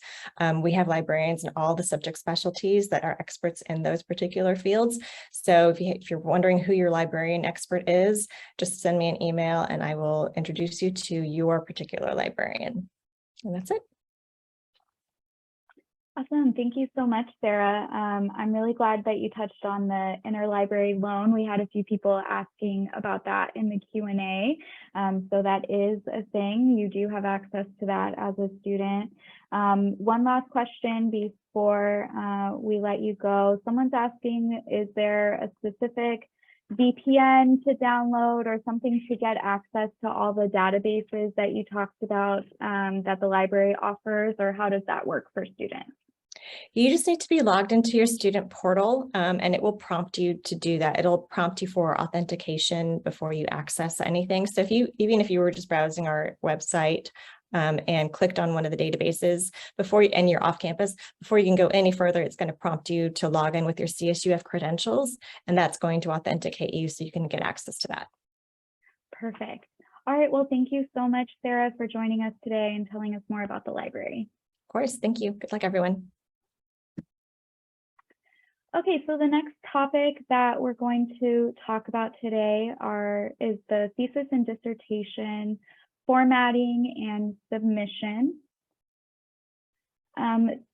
We have librarians in all the subject specialties that are experts in those particular fields. So if you're wondering who your librarian expert is, just send me an email and I will introduce you to your particular librarian. And that's it. Awesome. Thank you so much, Sarah. I'm really glad that you touched on the interlibrary loan. We had a few people asking about that in the Q&A. So that is a thing. You do have access to that as a student. One last question before we let you go. Someone's asking, is there a specific VPN to download or something to get access to all the databases that you talked about that the library offers, or how does that work for students? You just need to be logged into your student portal and it will prompt you to do that. It'll prompt you for authentication before you access anything. So even if you were just browsing our website and clicked on one of the databases and you're off campus, before you can go any further, it's going to prompt you to log in with your CSUF credentials, and that's going to authenticate you so you can get access to that. Perfect. All right. Well, thank you so much, Sarah, for joining us today and telling us more about the library. Of course. Thank you. Good luck, everyone. Okay, so the next topic that we're going to talk about today is the thesis and dissertation formatting and submission.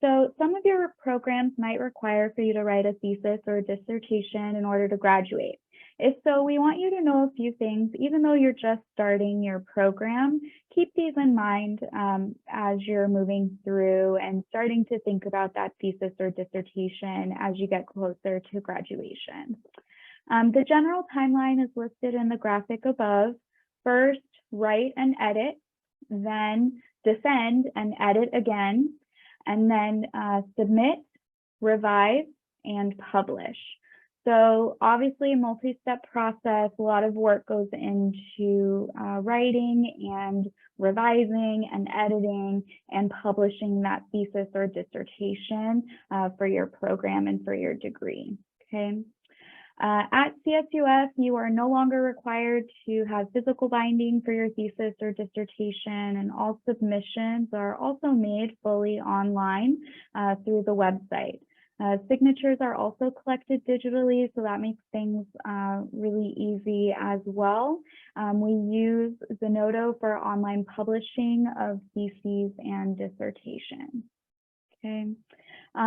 So some of your programs might require for you to write a thesis or a dissertation in order to graduate. If so, we want you to know a few things. Even though you're just starting your program, keep these in mind as you're moving through and starting to think about that thesis or dissertation as you get closer to graduation. The general timeline is listed in the graphic above. First, write and edit, then defend and edit again, and then submit, revise, and publish. So obviously a multi-step process, a lot of work goes into writing and revising and editing and publishing that thesis or dissertation for your program and for your degree, okay? At CSUF, you are no longer required to have physical binding for your thesis or dissertation, and all submissions are also made fully online through the website. Signatures are also collected digitally, so that makes things really easy as well. We use Zenodo for online publishing of theses and dissertations. Okay.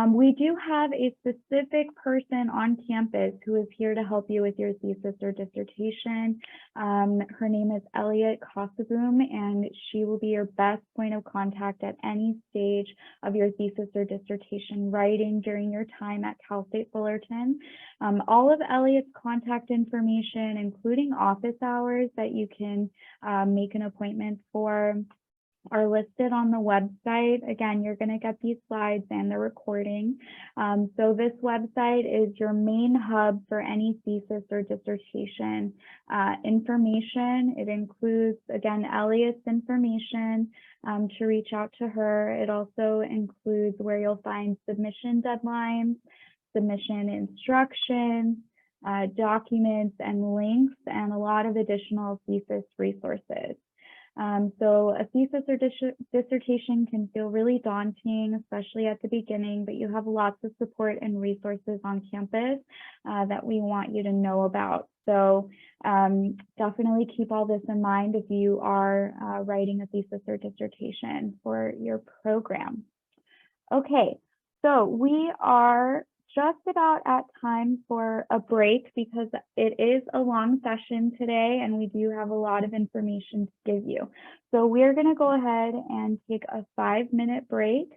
We do have a specific person on campus who is here to help you with your thesis or dissertation. Her name is Elliot Kosoboom, and she will be your best point of contact at any stage of your thesis or dissertation writing during your time at Cal State Fullerton. All of Elliot's contact information, including office hours that you can make an appointment for, are listed on the website. Again, you're going to get these slides and the recording. So this website is your main hub for any thesis or dissertation information. It includes, again, Elliot's information to reach out to her. It also includes where you'll find submission deadlines, submission instructions, documents and links, and a lot of additional thesis resources. So a thesis or dissertation can feel really daunting, especially at the beginning, but you have lots of support and resources on campus that we want you to know about. So definitely keep all this in mind if you are writing a thesis or dissertation for your program. Okay, so we are just about at time for a break because it is a long session today and we do have a lot of information to give you. So we're going to go ahead and take a 5-minute break.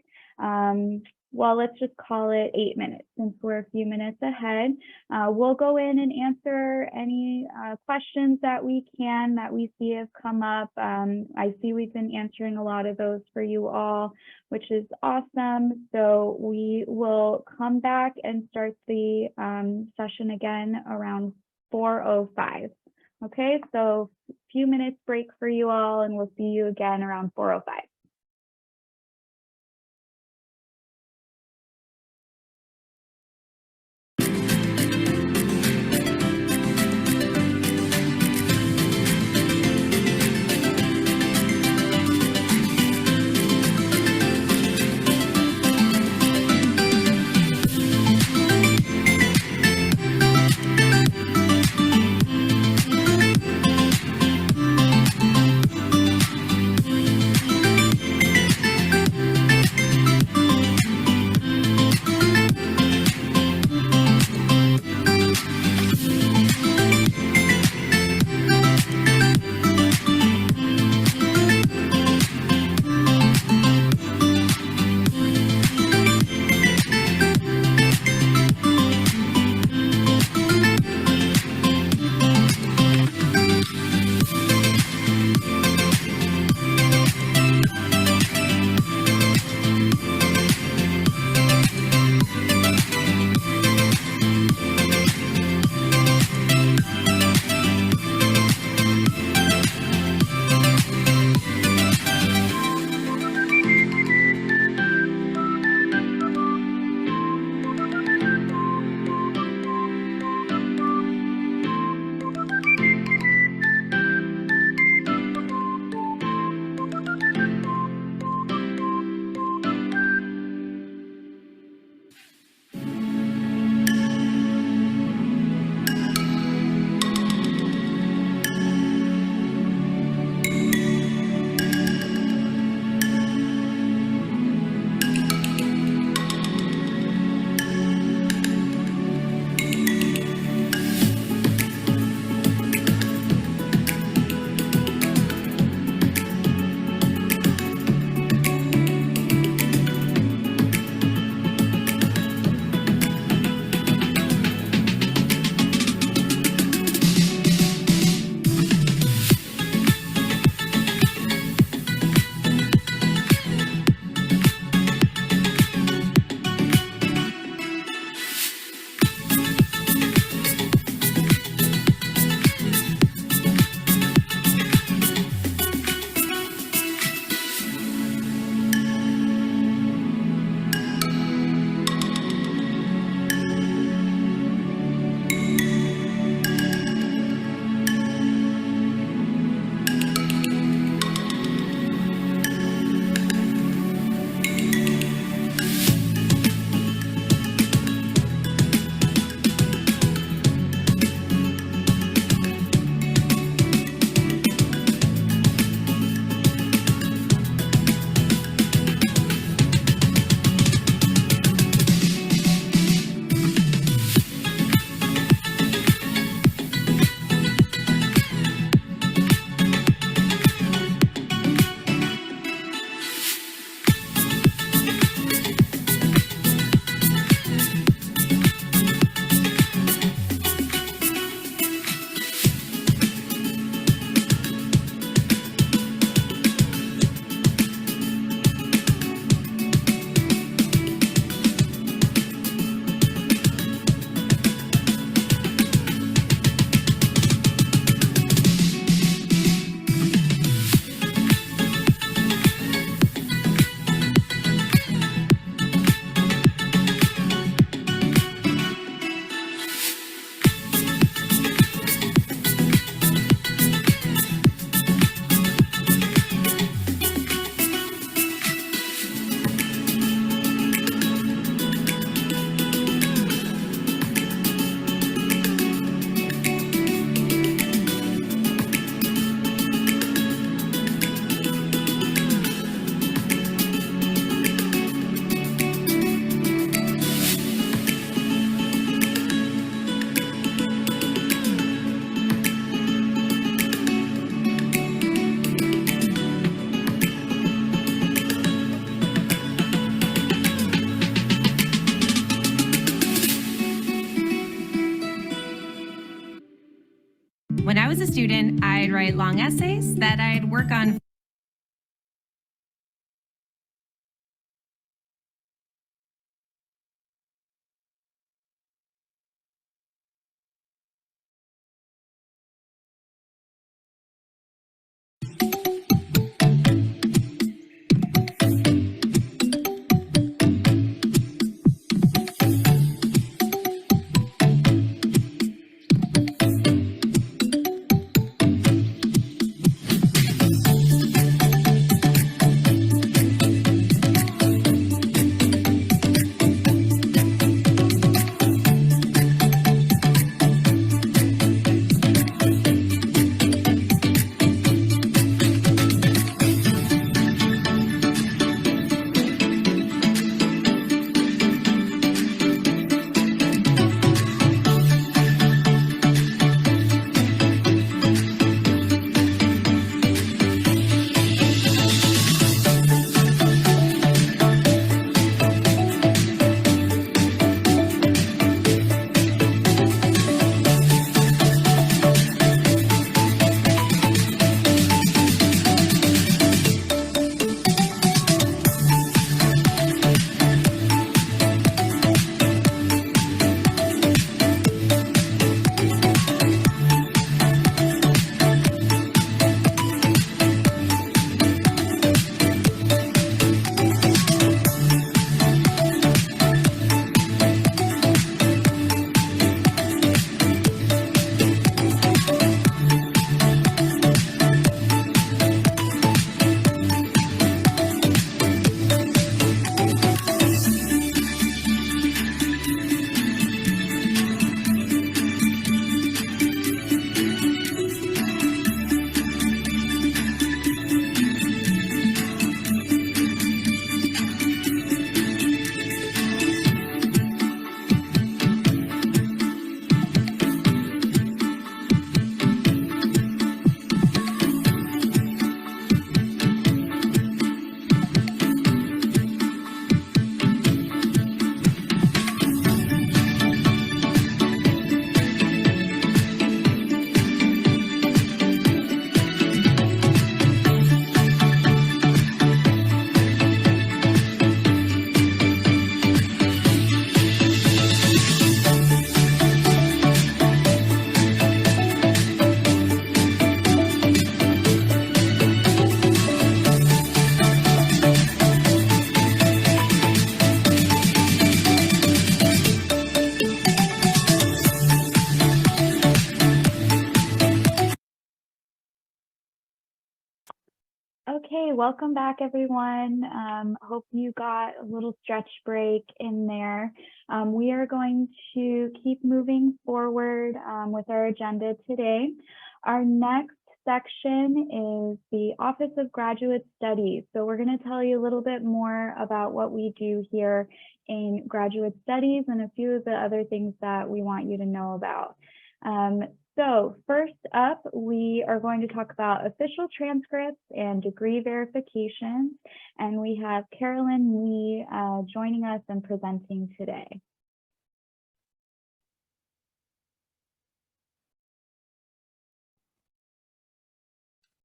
Well, let's just call it 8 minutes since we're a few minutes ahead. We'll go in and answer any questions that we can that we see have come up. I see we've been answering a lot of those for you all, which is awesome. So we will come back and start the session again around 4:05. Okay, so a few minutes break for you all, and we'll see you again around 4:05. a student, I'd write long essays that I'd work on. Okay, welcome back, everyone. Hope you got a little stretch break in there. We are going to keep moving forward with our agenda today. Our next section is the Office of Graduate Studies. So we're going to tell you a little bit more about what we do here in graduate studies and a few of the other things that we want you to know about. So first up, we are going to talk about official transcripts and degree verifications. And we have Carolyn Lee joining us and presenting today.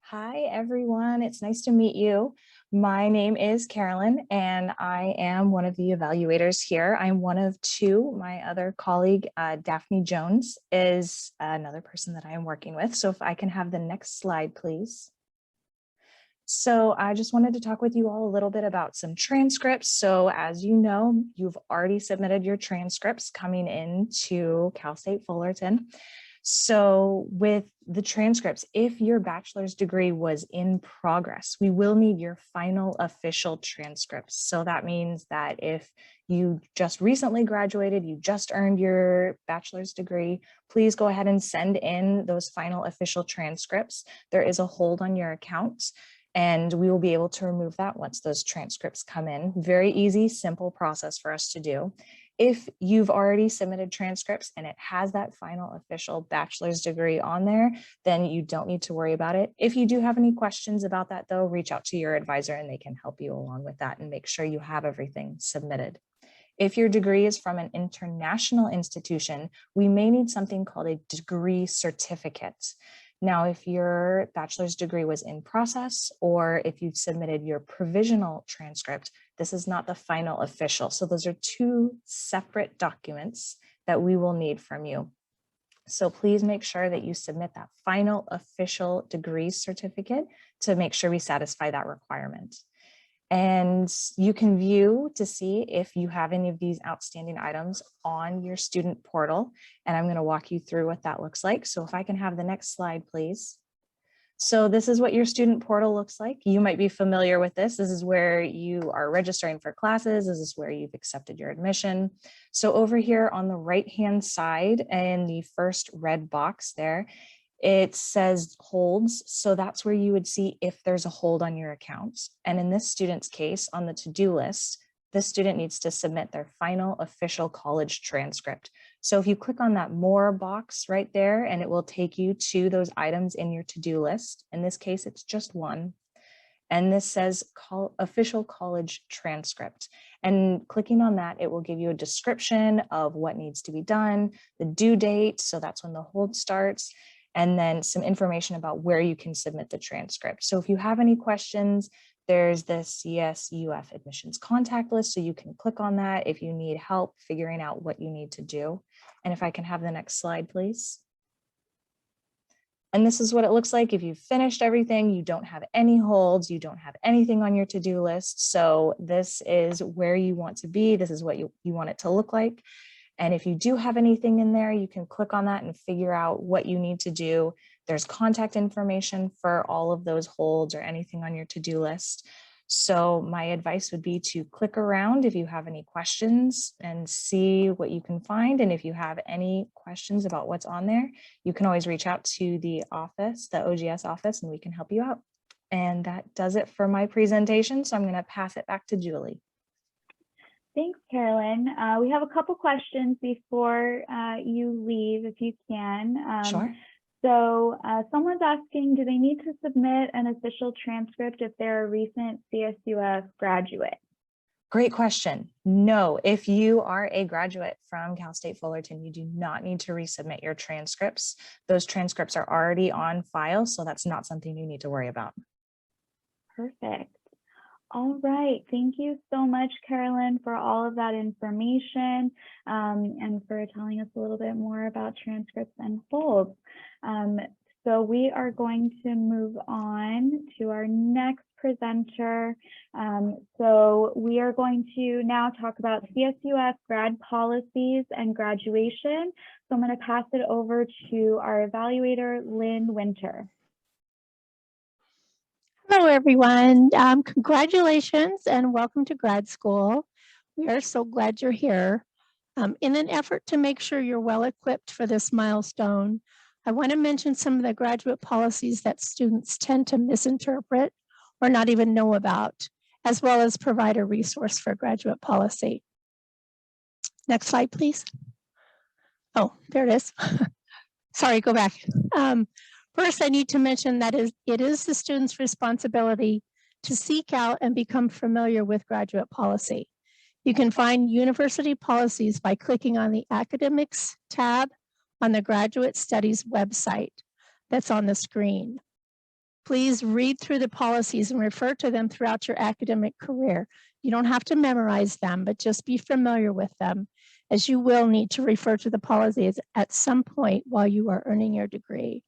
Hi, everyone. It's nice to meet you. My name is Carolyn, and I am one of the evaluators here. I'm one of two. My other colleague, Daphne Jones, is another person that I am working with. So if I can have the next slide, please. So I just wanted to talk with you all a little bit about some transcripts. So as you know, you've already submitted your transcripts coming into Cal State Fullerton. So with the transcripts, if your bachelor's degree was in progress, we will need your final official transcripts. So that means that if you just recently graduated, you just earned your bachelor's degree, please go ahead and send in those final official transcripts. There is a hold on your account, and we will be able to remove that once those transcripts come in. Very easy, simple process for us to do. If you've already submitted transcripts and it has that final official bachelor's degree on there, then you don't need to worry about it. If you do have any questions about that though, reach out to your advisor and they can help you along with that and make sure you have everything submitted. If your degree is from an international institution, we may need something called a degree certificate. Now, if your bachelor's degree was in process, or if you've submitted your provisional transcript, this is not the final official. So those are two separate documents that we will need from you. So please make sure that you submit that final official degree certificate to make sure we satisfy that requirement. And you can view to see if you have any of these outstanding items on your student portal. And I'm going to walk you through what that looks like. So if I can have the next slide, please. So this is what your student portal looks like. You might be familiar with this. This is where you are registering for classes. This is where you've accepted your admission. So over here on the right-hand side in the first red box there, it says holds. So that's where you would see if there's a hold on your account. And in this student's case, on the to-do list, the student needs to submit their final official college transcript. So if you click on that more box right there, and it will take you to those items in your to-do list. In this case, it's just one. And this says official college transcript. And clicking on that, it will give you a description of what needs to be done, the due date. So that's when the hold starts. And then some information about where you can submit the transcript. So if you have any questions, there's the CSUF admissions contact list. So you can click on that if you need help figuring out what you need to do. And if I can have the next slide, please. And this is what it looks like if you've finished everything, you don't have any holds, you don't have anything on your to-do list. So this is where you want to be. This is what you want it to look like. And if you do have anything in there, you can click on that and figure out what you need to do. There's contact information for all of those holds or anything on your to-do list. So my advice would be to click around if you have any questions and see what you can find. And if you have any questions about what's on there, you can always reach out to the office, the OGS office, and we can help you out. And that does it for my presentation. So I'm going to pass it back to Julie. Thanks, Carolyn. We have a couple questions before you leave, if you can. Sure. So someone's asking, do they need to submit an official transcript if they're a recent CSUF graduate? Great question. No, if you are a graduate from Cal State Fullerton, you do not need to resubmit your transcripts. Those transcripts are already on file, so that's not something you need to worry about. Perfect. All right. Thank you so much, Carolyn, for all of that information and for telling us a little bit more about transcripts and holds. So we are going to move on to our next presenter. So we are going to now talk about CSUF grad policies and graduation. So I'm going to pass it over to our evaluator, Lynn Winter. Hello, everyone. Congratulations and welcome to grad school. We are so glad you're here. In an effort to make sure you're well equipped for this milestone, I want to mention some of the graduate policies that students tend to misinterpret or not even know about, as well as provide a resource for graduate policy. Next slide, please. Oh, there it is. Sorry, go back. First, I need to mention that it is the student's responsibility to seek out and become familiar with graduate policy. You can find university policies by clicking on the Academics tab on the Graduate Studies website that's on the screen. Please read through the policies and refer to them throughout your academic career. You don't have to memorize them, but just be familiar with them, as you will need to refer to the policies at some point while you are earning your degree.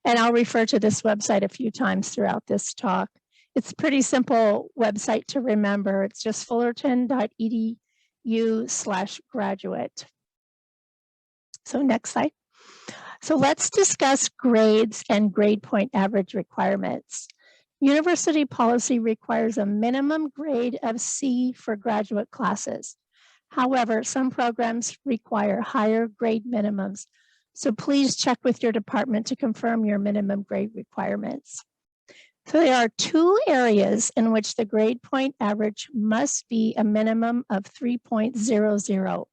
And I'll refer to this website a few times throughout this talk. It's a pretty simple website to remember. It's just fullerton.edu/graduate. So next slide. So let's discuss grades and grade point average requirements. University policy requires a minimum grade of C for graduate classes. However, some programs require higher grade minimums. So please check with your department to confirm your minimum grade requirements. So there are two areas in which the grade point average must be a minimum of 3.00,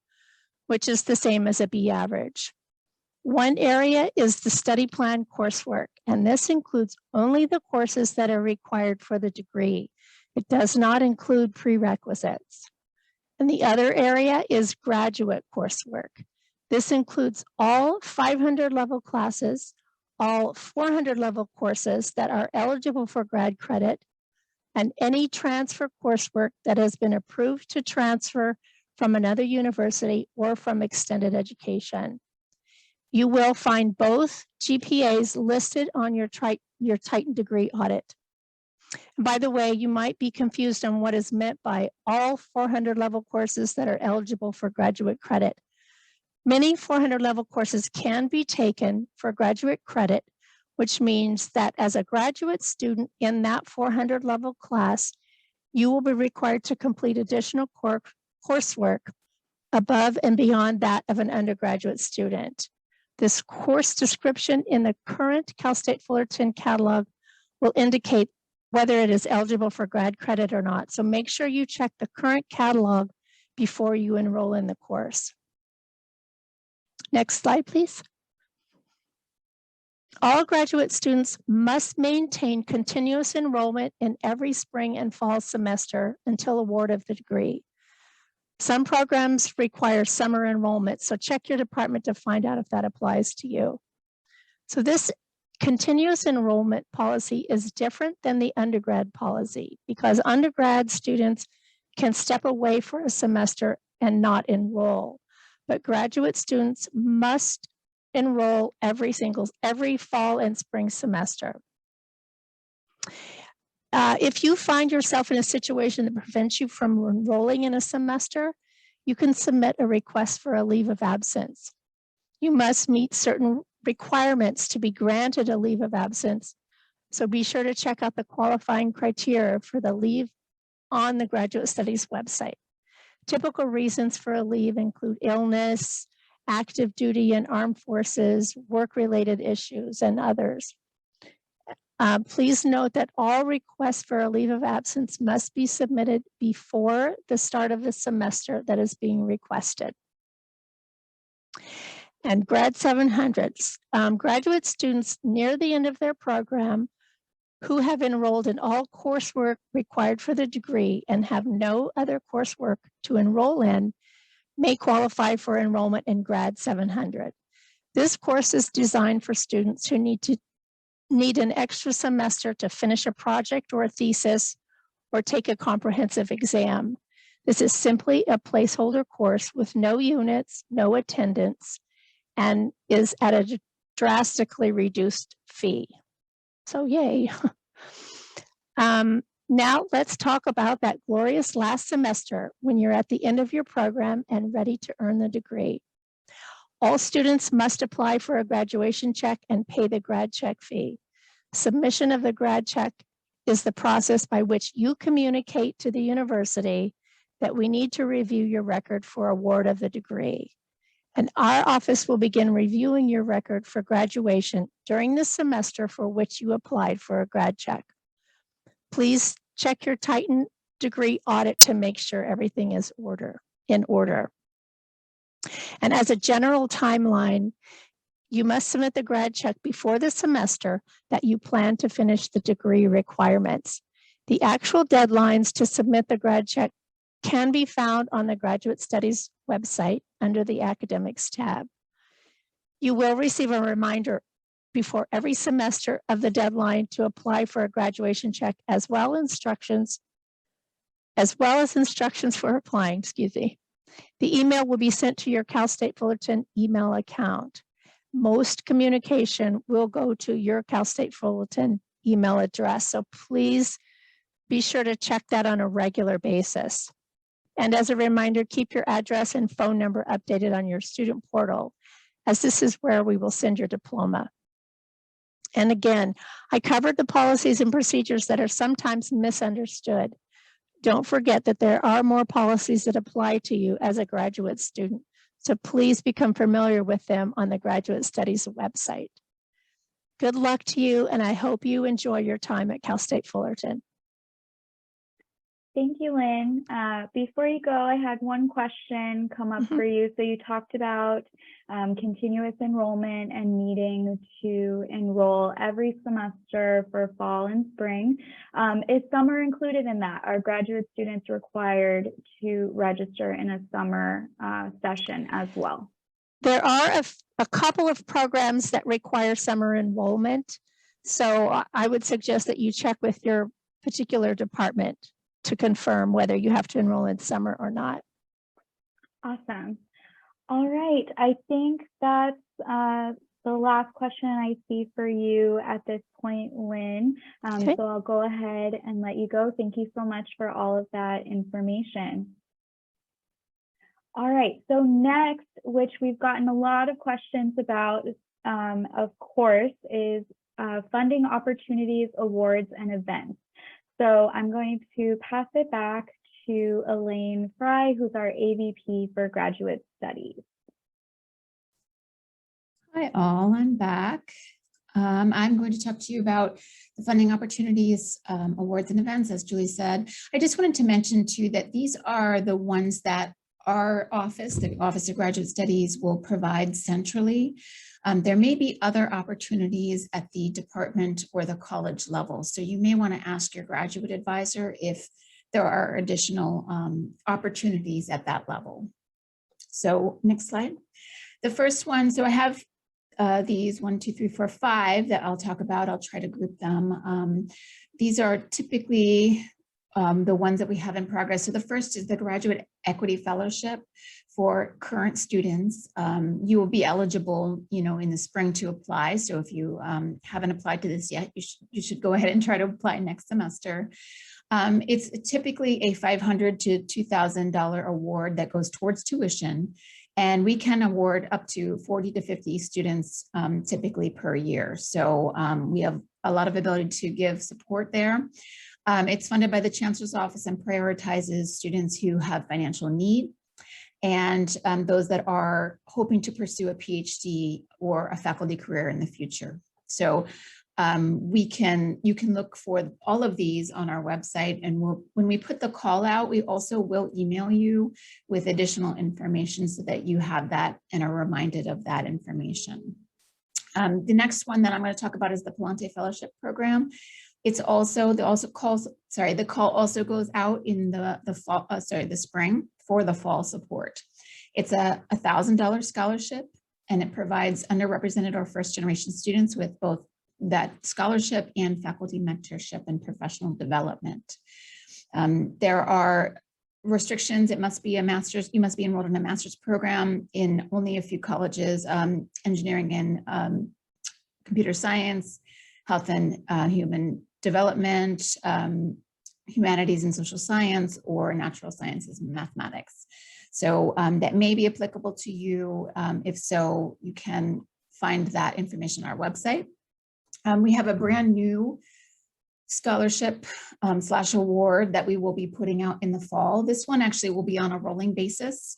which is the same as a B average. One area is the study plan coursework, and this includes only the courses that are required for the degree. It does not include prerequisites. And the other area is graduate coursework. This includes all 500 level classes, all 400 level courses that are eligible for grad credit and any transfer coursework that has been approved to transfer from another university or from extended education. You will find both GPAs listed on your Titan degree audit. And by the way, you might be confused on what is meant by all 400 level courses that are eligible for graduate credit. Many 400 level courses can be taken for graduate credit, which means that as a graduate student in that 400 level class, you will be required to complete additional coursework above and beyond that of an undergraduate student. This course description in the current Cal State Fullerton catalog will indicate whether it is eligible for grad credit or not. So make sure you check the current catalog before you enroll in the course. Next slide, please. All graduate students must maintain continuous enrollment in every spring and fall semester until award of the degree. Some programs require summer enrollment, so check your department to find out if that applies to you. So this continuous enrollment policy is different than the undergrad policy because undergrad students can step away for a semester and not enroll, but graduate students must enroll every fall and spring semester. If you find yourself in a situation that prevents you from enrolling in a semester, you can submit a request for a leave of absence. You must meet certain requirements to be granted a leave of absence. So be sure to check out the qualifying criteria for the leave on the Graduate Studies website. Typical reasons for a leave include illness, active duty in armed forces, work-related issues, and others. Please note that all requests for a leave of absence must be submitted before the start of the semester that is being requested. And Grad 700s, graduate students near the end of their program who have enrolled in all coursework required for the degree and have no other coursework to enroll in may qualify for enrollment in Grad 700. This course is designed for students who need an extra semester to finish a project or a thesis or take a comprehensive exam. This is simply a placeholder course with no units, no attendance, and is at a drastically reduced fee. So yay. Now let's talk about that glorious last semester when you're at the end of your program and ready to earn the degree. All students must apply for a graduation check and pay the grad check fee. Submission of the grad check is the process by which you communicate to the university that we need to review your record for award of the degree. And our office will begin reviewing your record for graduation during the semester for which you applied for a grad check. Please check your Titan degree audit to make sure everything is in order. And as a general timeline, you must submit the grad check before the semester that you plan to finish the degree requirements. The actual deadlines to submit the grad check can be found on the Graduate Studies website under the Academics tab. You will receive a reminder before every semester of the deadline to apply for a graduation check, as well as instructions for applying, excuse me. The email will be sent to your Cal State Fullerton email account. Most communication will go to your Cal State Fullerton email address, so please be sure to check that on a regular basis. And as a reminder, keep your address and phone number updated on your student portal, as this is where we will send your diploma. And again, I covered the policies and procedures that are sometimes misunderstood. Don't forget that there are more policies that apply to you as a graduate student, so please become familiar with them on the Graduate Studies website. Good luck to you, and I hope you enjoy your time at Cal State Fullerton. Thank you, Lynn. Before you go, I had one question come up for you. So you talked about continuous enrollment and needing to enroll every semester for fall and spring. Is summer included in that? Are graduate students required to register in a summer session as well? There are a couple of programs that require summer enrollment. So I would suggest that you check with your particular department to confirm whether you have to enroll in summer or not. Awesome. All right. I think that's the last question I see for you at this point, Lynn. Okay. So I'll go ahead and let you go. Thank you so much for all of that information. All right, so next, which we've gotten a lot of questions about, of course, is funding opportunities, awards, and events. So I'm going to pass it back to Elaine Fry, who's our AVP for Graduate Studies. Hi all, I'm back. I'm going to talk to you about the funding opportunities, awards, and events, as Julie said. I just wanted to mention too that these are the ones that our office, the Office of Graduate Studies, will provide centrally. There may be other opportunities at the department or the college level. So you may want to ask your graduate advisor if there are additional opportunities at that level. So next slide. The first one, so I have these 1, 2, 3, 4, 5 that I'll talk about. I'll try to group them. These are typically the ones that we have in progress. So the first is the Graduate Equity Fellowship for current students. You will be eligible, in the spring to apply. So if you haven't applied to this yet, you should go ahead and try to apply next semester. It's typically a $500 to $2,000 award that goes towards tuition. And we can award up to 40 to 50 students typically per year. So we have a lot of ability to give support there. It's funded by the Chancellor's Office and prioritizes students who have financial need and those that are hoping to pursue a PhD or a faculty career in the future. So you can look for all of these on our website, and when we put the call out, we also will email you with additional information so that you have that and are reminded of that information. The next one that I'm going to talk about is the Palante Fellowship Program. It's also the call also goes out in the spring for the fall support. It's a $1,000 scholarship, and it provides underrepresented or first generation students with both that scholarship and faculty mentorship and professional development. There are restrictions. It must be a master's. You must be enrolled in a master's program in only a few colleges, engineering and computer science, health and human development, humanities and social science, or natural sciences and mathematics. So that may be applicable to you. If so, you can find that information on our website. We have a brand new scholarship / award that we will be putting out in the fall. This one actually will be on a rolling basis,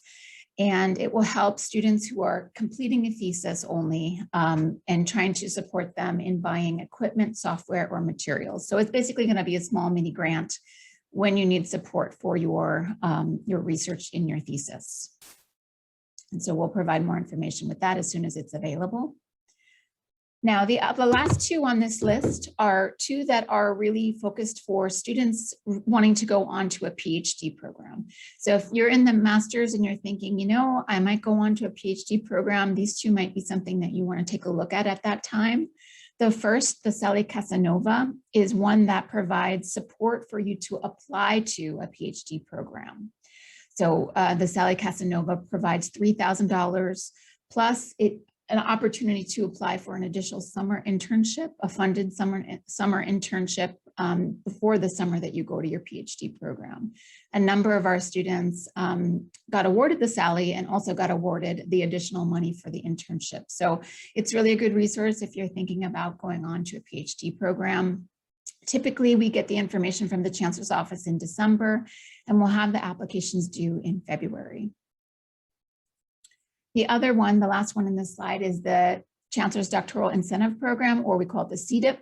and it will help students who are completing a thesis only and trying to support them in buying equipment, software, or materials. So it's basically going to be a small mini grant when you need support for your research in your thesis. And so we'll provide more information with that as soon as it's available. Now, the last two on this list are two that are really focused for students wanting to go on to a PhD program. So if you're in the master's and you're thinking, I might go on to a PhD program, these two might be something that you want to take a look at that time. The first, the Sally Casanova, is one that provides support for you to apply to a PhD program. So the Sally Casanova provides $3,000 plus an opportunity to apply for an additional summer internship, a funded summer internship before the summer that you go to your PhD program. A number of our students got awarded the Sally and also got awarded the additional money for the internship. So it's really a good resource if you're thinking about going on to a PhD program. Typically, we get the information from the Chancellor's Office in December, and we'll have the applications due in February. The other one, the last one in this slide, is the Chancellor's Doctoral Incentive Program, or we call it the CDIP.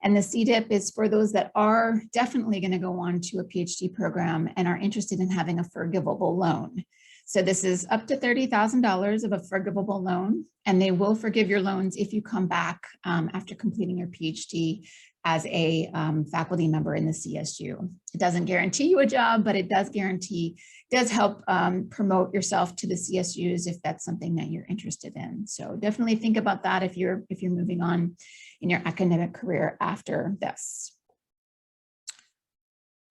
And the CDIP is for those that are definitely going to go on to a PhD program and are interested in having a forgivable loan. So this is up to $30,000 of a forgivable loan, and they will forgive your loans if you come back after completing your PhD as a faculty member in the CSU. It doesn't guarantee you a job, but it does help promote yourself to the CSUs if that's something that you're interested in. So definitely think about that if you're moving on in your academic career after this.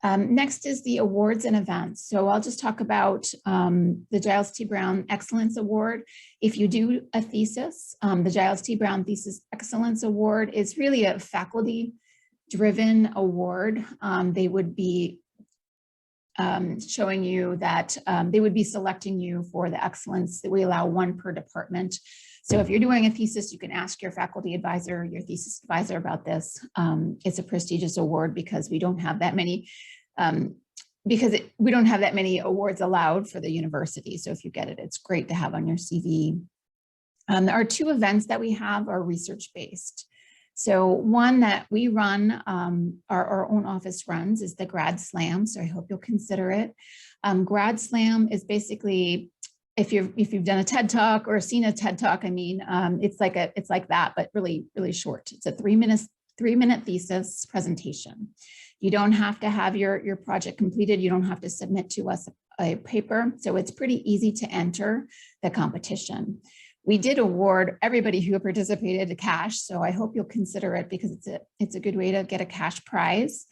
Next is the awards and events. So I'll just talk about the Giles T. Brown Excellence Award. If you do a thesis, the Giles T. Brown Thesis Excellence Award is really a faculty-driven award. They would be showing you that they would be selecting you for the excellence that we allow one per department. So if you're doing a thesis, you can ask your faculty advisor, your thesis advisor about this. It's a prestigious award because we don't have that many awards allowed for the university. So if you get it, it's great to have on your CV. Our two events that we have are research-based. So one that we run, our own office runs, is the Grad Slam. So I hope you'll consider it. Grad Slam is basically, if you've done a TED Talk or seen a TED Talk, I mean, it's like that, but really, really short. It's a 3-minute thesis presentation. You don't have to have your project completed. You don't have to submit to us a paper. So it's pretty easy to enter the competition. We did award everybody who participated a cash, so I hope you'll consider it because it's a good way to get a cash prize.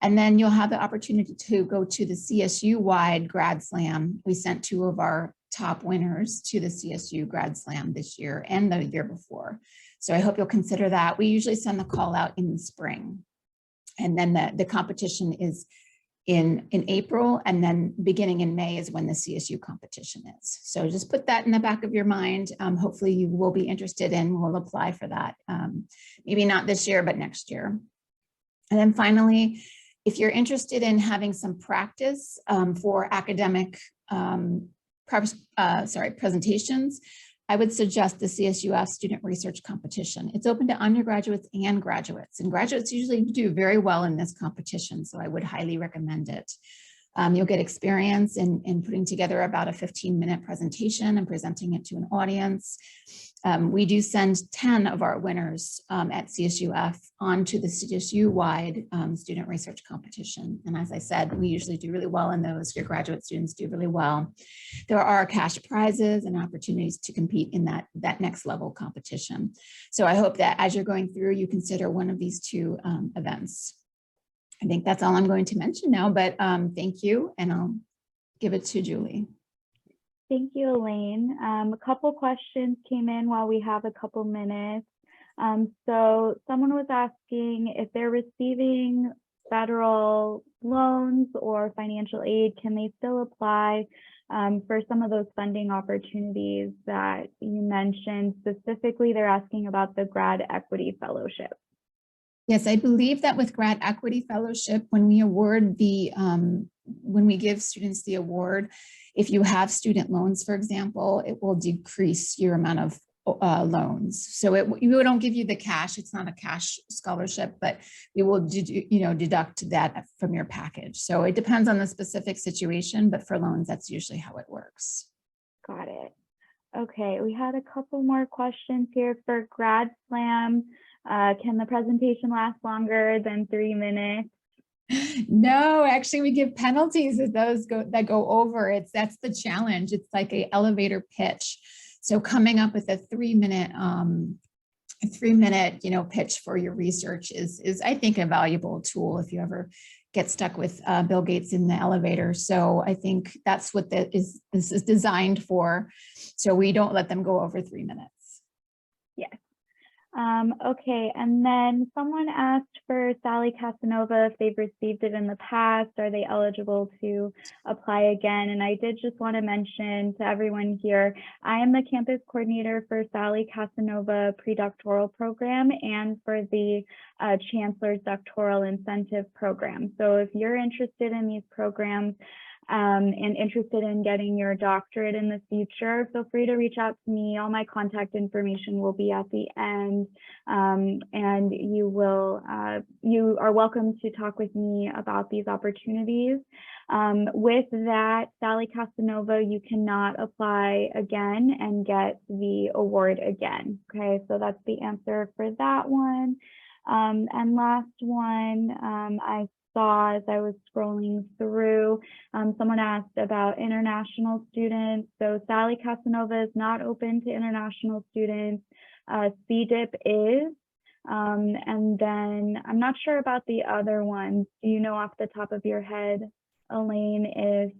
And then you'll have the opportunity to go to the CSU-wide Grad Slam. We sent 2 of our top winners to the CSU Grad Slam this year and the year before. So I hope you'll consider that. We usually send the call out in the spring. And then the competition is in April, and then beginning in May is when the CSU competition is. So just put that in the back of your mind. Hopefully you will be interested and will apply for that. Maybe not this year, but next year. And then finally, if you're interested in having some practice for academic presentations, I would suggest the CSUF Student Research Competition. It's open to undergraduates and graduates, and graduates usually do very well in this competition, so I would highly recommend it. You'll get experience in putting together about a 15-minute presentation and presenting it to an audience. We do send 10 of our winners at CSUF onto the CSU-wide student research competition. And as I said, we usually do really well in those. Your graduate students do really well. There are cash prizes and opportunities to compete in that next level competition. So I hope that as you're going through, you consider one of these 2 events. I think that's all I'm going to mention now, but thank you, and I'll give it to Julie. Thank you, Elaine. A couple questions came in while we have a couple minutes. So someone was asking if they're receiving federal loans or financial aid, can they still apply for some of those funding opportunities that you mentioned? Specifically, they're asking about the Grad Equity Fellowship. Yes, I believe that with Grad Equity Fellowship, when we award when we give students the award, if you have student loans, for example, it will decrease your amount of loans. So we don't give you the cash. It's not a cash scholarship, but we will deduct that from your package. So it depends on the specific situation, but for loans, that's usually how it works. Got it. Okay, we had a couple more questions here for Grad Slam. Can the presentation last longer than 3 minutes? No, actually we give penalties if those go over. That's the challenge. It's like an elevator pitch. So coming up with a 3-minute pitch for your research is I think a valuable tool if you ever get stuck with Bill Gates in the elevator. So I think that's what this is designed for. So we don't let them go over 3 minutes. Yes. Okay, and then someone asked for Sally Casanova if they've received it in the past. Are they eligible to apply again? And I did just want to mention to everyone here, I am the campus coordinator for Sally Casanova predoctoral program and for the Chancellor's doctoral incentive program. So if you're interested in these programs, and interested in getting your doctorate in the future, feel free to reach out to me. All my contact information will be at the end, and you are welcome to talk with me about these opportunities. With that, Sally Casanova, you cannot apply again and get the award again. Okay, so that's the answer for that one. And last one, I saw as I was scrolling through, someone asked about international students. So Sally Casanova is not open to international students. CDIP is. And then I'm not sure about the other ones. Do you know off the top of your head, Elaine, if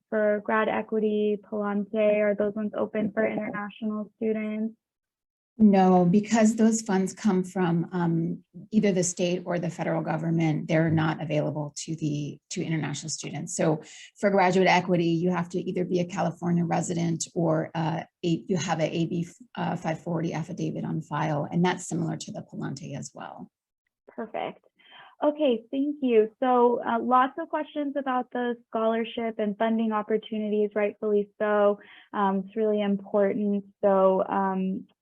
for grad equity, Palante, are those ones open for international students? No, because those funds come from either the state or the federal government, they're not available to international students. So for graduate equity, you have to either be a California resident or you have an AB 540 affidavit on file, and that's similar to the Palante as well. Perfect. Okay, thank you. So lots of questions about the scholarship and funding opportunities, rightfully so. It's really important. So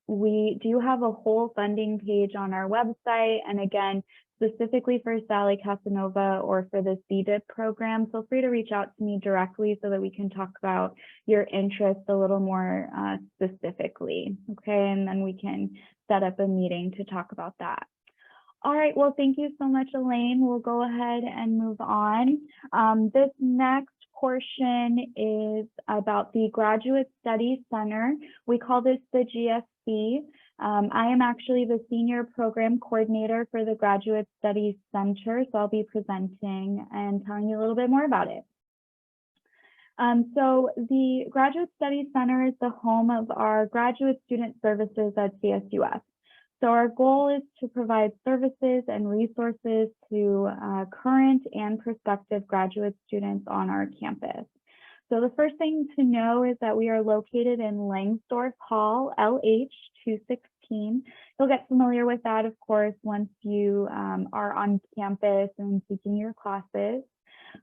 we do have a whole funding page on our website. And again, specifically for Sally Casanova or for the CDIP program, feel free to reach out to me directly so that we can talk about your interests a little more specifically. Okay, and then we can set up a meeting to talk about that. All right, well, thank you so much, Elaine. We'll go ahead and move on. This next portion is about the Graduate Studies Center. We call this the GSC. I am actually the Senior Program Coordinator for the Graduate Studies Center, so I'll be presenting and telling you a little bit more about it. So the Graduate Studies Center is the home of our graduate student services at CSUF. So our goal is to provide services and resources to current and prospective graduate students on our campus. So the first thing to know is that we are located in Langsdorff Hall, LH 216. You'll get familiar with that, of course, once you are on campus and taking your classes.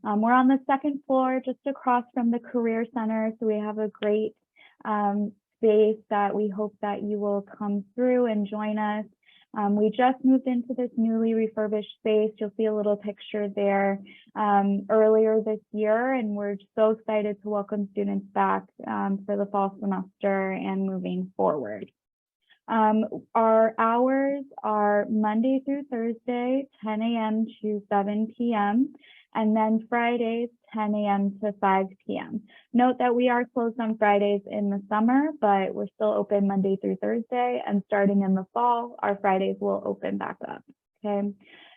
We're on the second floor, just across from the Career Center. So we have a great space that we hope that you will come through and join us. We just moved into this newly refurbished space. You'll see a little picture there earlier this year, and we're so excited to welcome students back for the fall semester and moving forward. Our hours are Monday through Thursday, 10 a.m. to 7 p.m. and then Fridays, 10 a.m. to 5 p.m. Note that we are closed on Fridays in the summer, but we're still open Monday through Thursday, and starting in the fall, our Fridays will open back up, okay?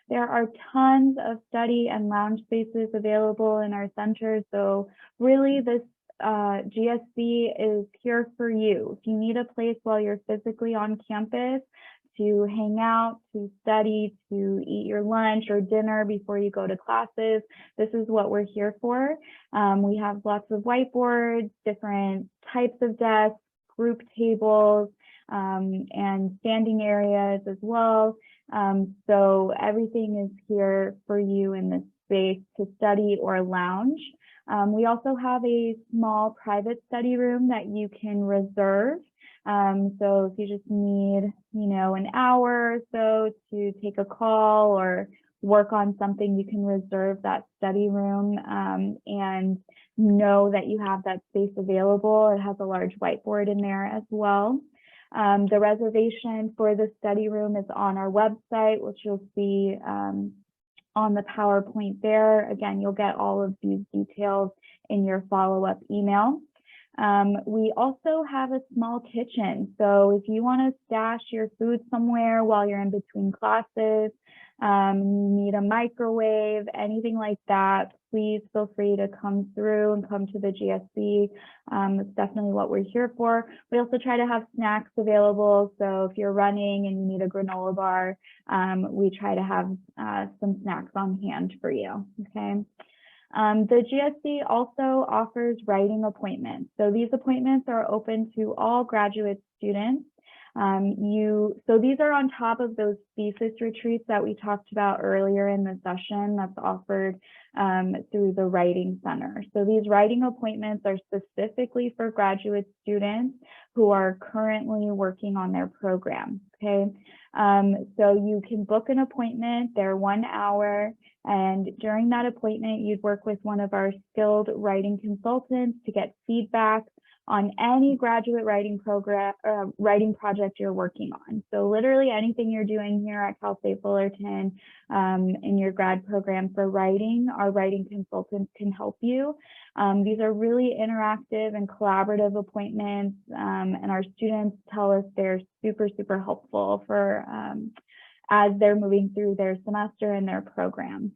There are tons of study and lounge spaces available in our center, so really this GSC is here for you. If you need a place while you're physically on campus to hang out, to study, to eat your lunch or dinner before you go to classes, this is what we're here for. We have lots of whiteboards, different types of desks, group tables, and standing areas as well. So everything is here for you in this space to study or lounge. We also have a small private study room that you can reserve. So if you just need, an hour or so to take a call or work on something, you can reserve that study room and know that you have that space available. It has a large whiteboard in there as well. The reservation for the study room is on our website, which you'll see on the PowerPoint there. Again, you'll get all of these details in your follow-up email. We also have a small kitchen. So if you want to stash your food somewhere while you're in between classes, you need a microwave, anything like that, please feel free to come through and come to the GSC. It's definitely what we're here for. We also try to have snacks available. So if you're running and you need a granola bar, we try to have some snacks on hand for you, okay? The GSC also offers writing appointments. So these appointments are open to all graduate students. So these are on top of those thesis retreats that we talked about earlier in the session that's offered through the Writing Center. So these writing appointments are specifically for graduate students who are currently working on their program, okay? So you can book an appointment, they're 1 hour, and during that appointment, you'd work with one of our skilled writing consultants to get feedback on any graduate writing program, writing project you're working on. So literally anything you're doing here at Cal State Fullerton in your grad program for writing, our writing consultants can help you. These are really interactive and collaborative appointments, and our students tell us they're super, super helpful for as they're moving through their semester and their program.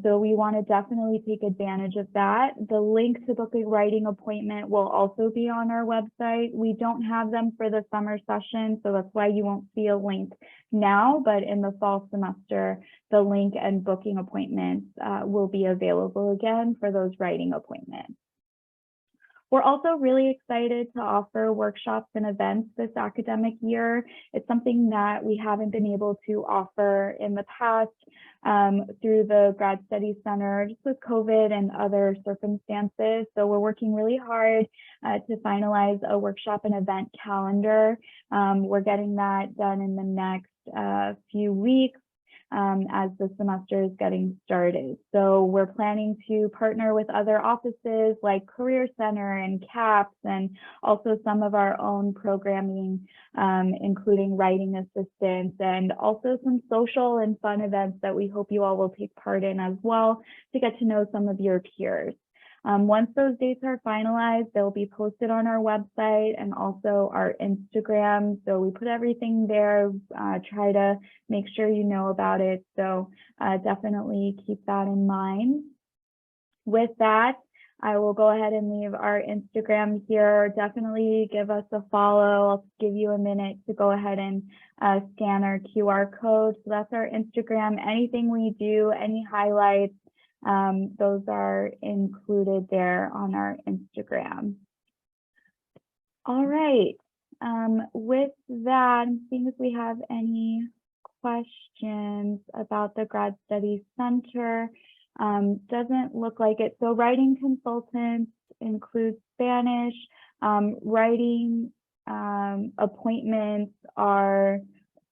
So we want to definitely take advantage of that. The link to book a writing appointment will also be on our website. We don't have them for the summer session, so that's why you won't see a link now, but in the fall semester, the link and booking appointments will be available again for those writing appointments. We're also really excited to offer workshops and events this academic year. It's something that we haven't been able to offer in the past through the Grad Studies Center, just with COVID and other circumstances. So we're working really hard to finalize a workshop and event calendar. We're getting that done in the next few weeks. As the semester is getting started. So we're planning to partner with other offices like Career Center and CAPS, and also some of our own programming, including writing assistance, and also some social and fun events that we hope you all will take part in as well to get to know some of your peers. Once those dates are finalized, they'll be posted on our website and also our Instagram. So we put everything there, try to make sure you know about it. So definitely keep that in mind. With that, I will go ahead and leave our Instagram here. Definitely give us a follow. I'll give you a minute to go ahead and scan our QR code. So that's our Instagram. Anything we do, any highlights, those are included there on our Instagram. All right. With that, I'm seeing if we have any questions about the Grad Studies Center. Doesn't look like it. So writing consultants include Spanish. Writing appointments are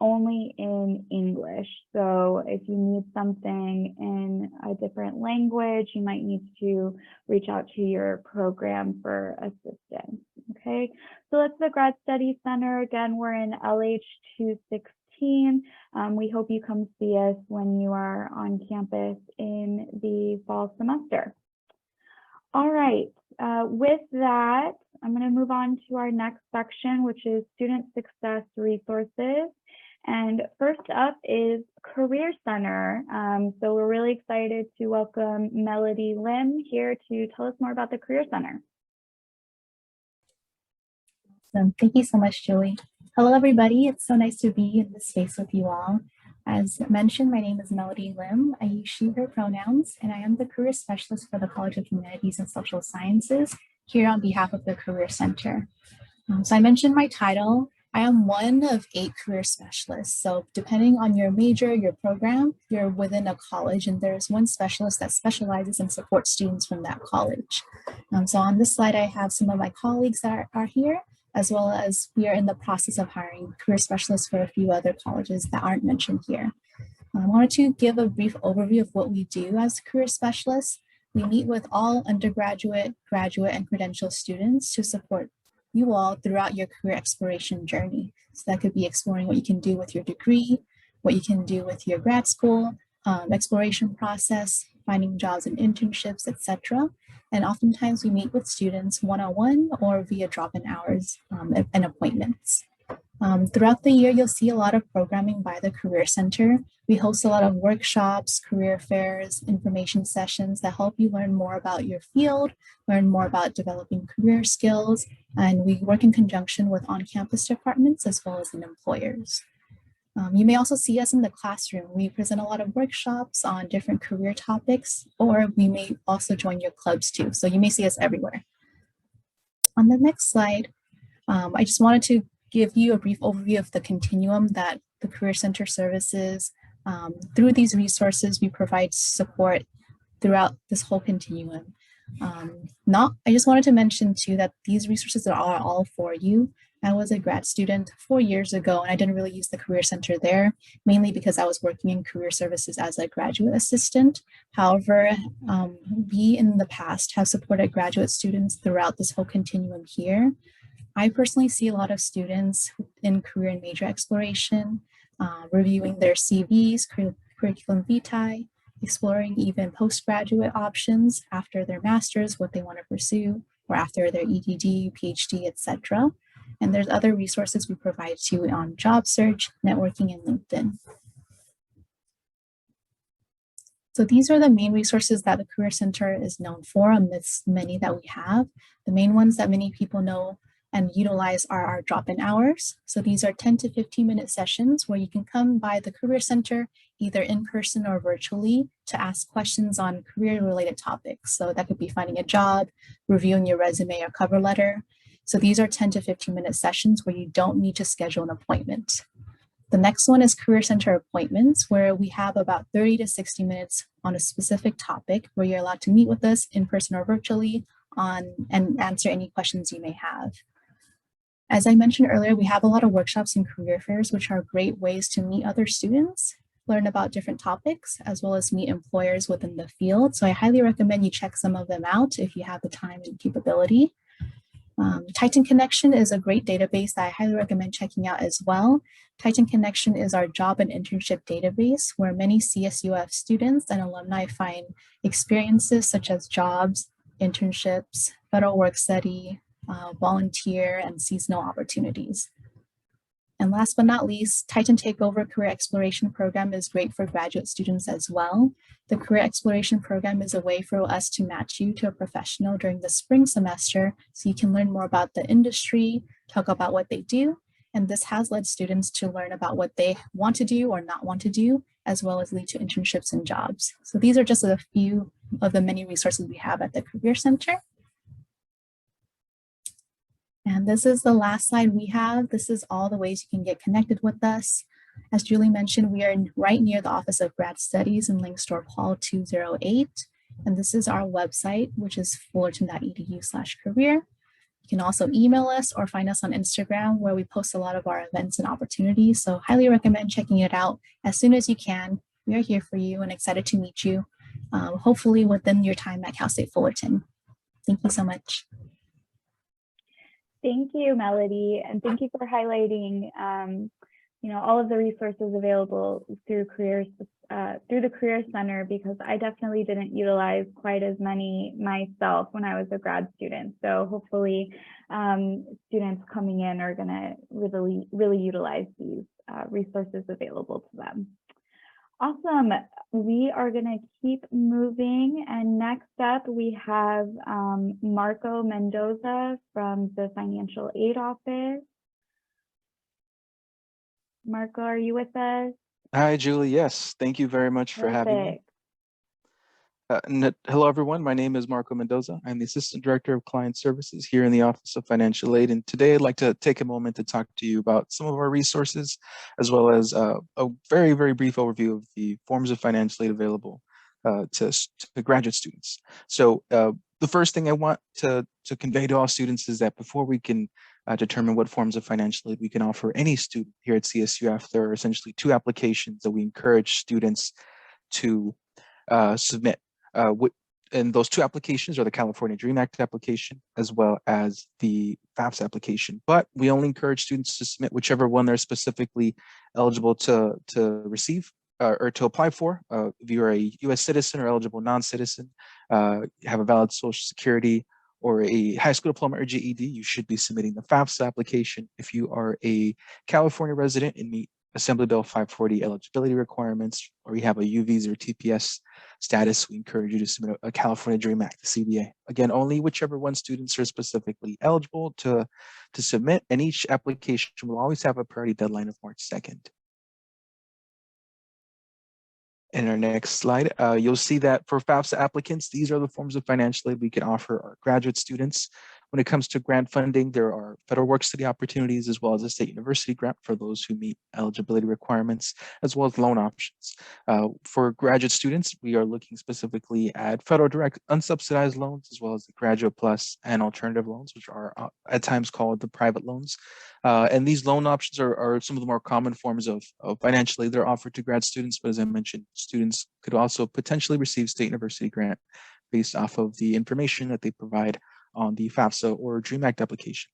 only in English. So if you need something in a different language, you might need to reach out to your program for assistance. Okay, so that's the Grad Studies Center. Again, we're in LH 216. We hope you come see us when you are on campus in the fall semester. All right, with that, I'm going to move on to our next section, which is Student Success Resources. And first up is Career Center. So we're really excited to welcome Melody Lim here to tell us more about the Career Center. Awesome. Thank you so much, Julie. Hello, everybody. It's so nice to be in this space with you all. As mentioned, my name is Melody Lim. I use she, her pronouns, and I am the Career Specialist for the College of Humanities and Social Sciences here on behalf of the Career Center. So I mentioned my title. I am one of 8 career specialists. So depending on your major, your program, you're within a college, and there's one specialist that specializes and supports students from that college. So on this slide, I have some of my colleagues that are here, as well as we are in the process of hiring career specialists for a few other colleges that aren't mentioned here. I wanted to give a brief overview of what we do as career specialists. We meet with all undergraduate, graduate, and credential students to support you all throughout your career exploration journey. So that could be exploring what you can do with your degree, what you can do with your grad school, exploration process, finding jobs and internships, etc. And oftentimes we meet with students one-on-one or via drop-in hours and appointments. Throughout the year, you'll see a lot of programming by the Career Center. We host a lot of workshops, career fairs, information sessions that help you learn more about your field, learn more about developing career skills, and we work in conjunction with on-campus departments as well as in employers. You may also see us in the classroom. We present a lot of workshops on different career topics, or we may also join your clubs too. So you may see us everywhere. On the next slide, I just wanted to give you a brief overview of the continuum that the Career Center services. Through these resources, we provide support throughout this whole continuum. I just wanted to mention too that these resources are all for you. I was a grad student 4 years ago, and I didn't really use the Career Center there, mainly because I was working in career services as a graduate assistant. However, we in the past have supported graduate students throughout this whole continuum here. I personally see a lot of students in career and major exploration, reviewing their CVs, curriculum vitae, exploring even postgraduate options after their master's, what they want to pursue, or after their EDD, PhD, etc. And there's other resources we provide too on job search, networking, and LinkedIn. So these are the main resources that the Career Center is known for amidst many that we have. The main ones that many people know and utilize are our drop-in hours. So these are 10 to 15-minute sessions where you can come by the Career Center either in person or virtually to ask questions on career-related topics. So that could be finding a job, reviewing your resume or cover letter. So these are 10 to 15-minute sessions where you don't need to schedule an appointment. The next one is Career Center appointments, where we have about 30 to 60 minutes on a specific topic where you're allowed to meet with us in person or virtually and answer any questions you may have. As I mentioned earlier, we have a lot of workshops and career fairs, which are great ways to meet other students, learn about different topics, as well as meet employers within the field. So I highly recommend you check some of them out if you have the time and capability. Titan Connection is a great database that I highly recommend checking out as well. Titan Connection is our job and internship database where many CSUF students and alumni find experiences such as jobs, internships, federal work study, volunteer, and seasonal opportunities. And last but not least, Titan Takeover Career Exploration Program is great for graduate students as well. The Career Exploration Program is a way for us to match you to a professional during the spring semester so you can learn more about the industry, talk about what they do, and this has led students to learn about what they want to do or not want to do, as well as lead to internships and jobs. So these are just a few of the many resources we have at the Career Center. And this is the last slide we have. This is all the ways you can get connected with us. As Julie mentioned, we are right near the Office of Grad Studies in Langsdorff Hall 208. And this is our website, which is fullerton.edu/career. You can also email us or find us on Instagram where we post a lot of our events and opportunities. So highly recommend checking it out as soon as you can. We are here for you and excited to meet you, hopefully within your time at Cal State Fullerton. Thank you so much. Thank you, Melody, and thank you for highlighting, all of the resources available through the Career Center, because I definitely didn't utilize quite as many myself when I was a grad student. So hopefully, students coming in are going to really utilize these resources available to them. Awesome. We are going to keep moving. And next up, we have Marco Mendoza from the Financial Aid Office. Marco, are you with us? Hi, Julie. Yes, thank you very much for having me. Hello, everyone. My name is Marco Mendoza. I'm the Assistant Director of Client Services here in the Office of Financial Aid. And today I'd like to take a moment to talk to you about some of our resources, as well as a very, very brief overview of the forms of financial aid available to graduate students. So the first thing I want to convey to all students is that before we can determine what forms of financial aid we can offer any student here at CSUF, there are essentially two applications that we encourage students to submit. And those two applications are the California DREAM Act application as well as the FAFSA application. But we only encourage students to submit whichever one they're specifically eligible to receive or to apply for. If you're a U.S. citizen or eligible non-citizen, have a valid Social Security or a high school diploma or GED, you should be submitting the FAFSA application. If you are a California resident and meet Assembly Bill 540 eligibility requirements, or you have a U visa or TPS status, we encourage you to submit a California DREAM Act, the CDA. Again, only whichever one students are specifically eligible to submit, and each application will always have a priority deadline of March 2nd. In our next slide, you'll see that for FAFSA applicants, these are the forms of financial aid we can offer our graduate students. When it comes to grant funding, there are federal work study opportunities as well as a state university grant for those who meet eligibility requirements, as well as loan options. For graduate students, we are looking specifically at federal direct unsubsidized loans, as well as the Graduate Plus and alternative loans, which are at times called the private loans. And these loan options are some of the more common forms of financial aid that are offered to grad students. But as I mentioned, students could also potentially receive state university grant based off of the information that they provide on the FAFSA or DREAM Act application.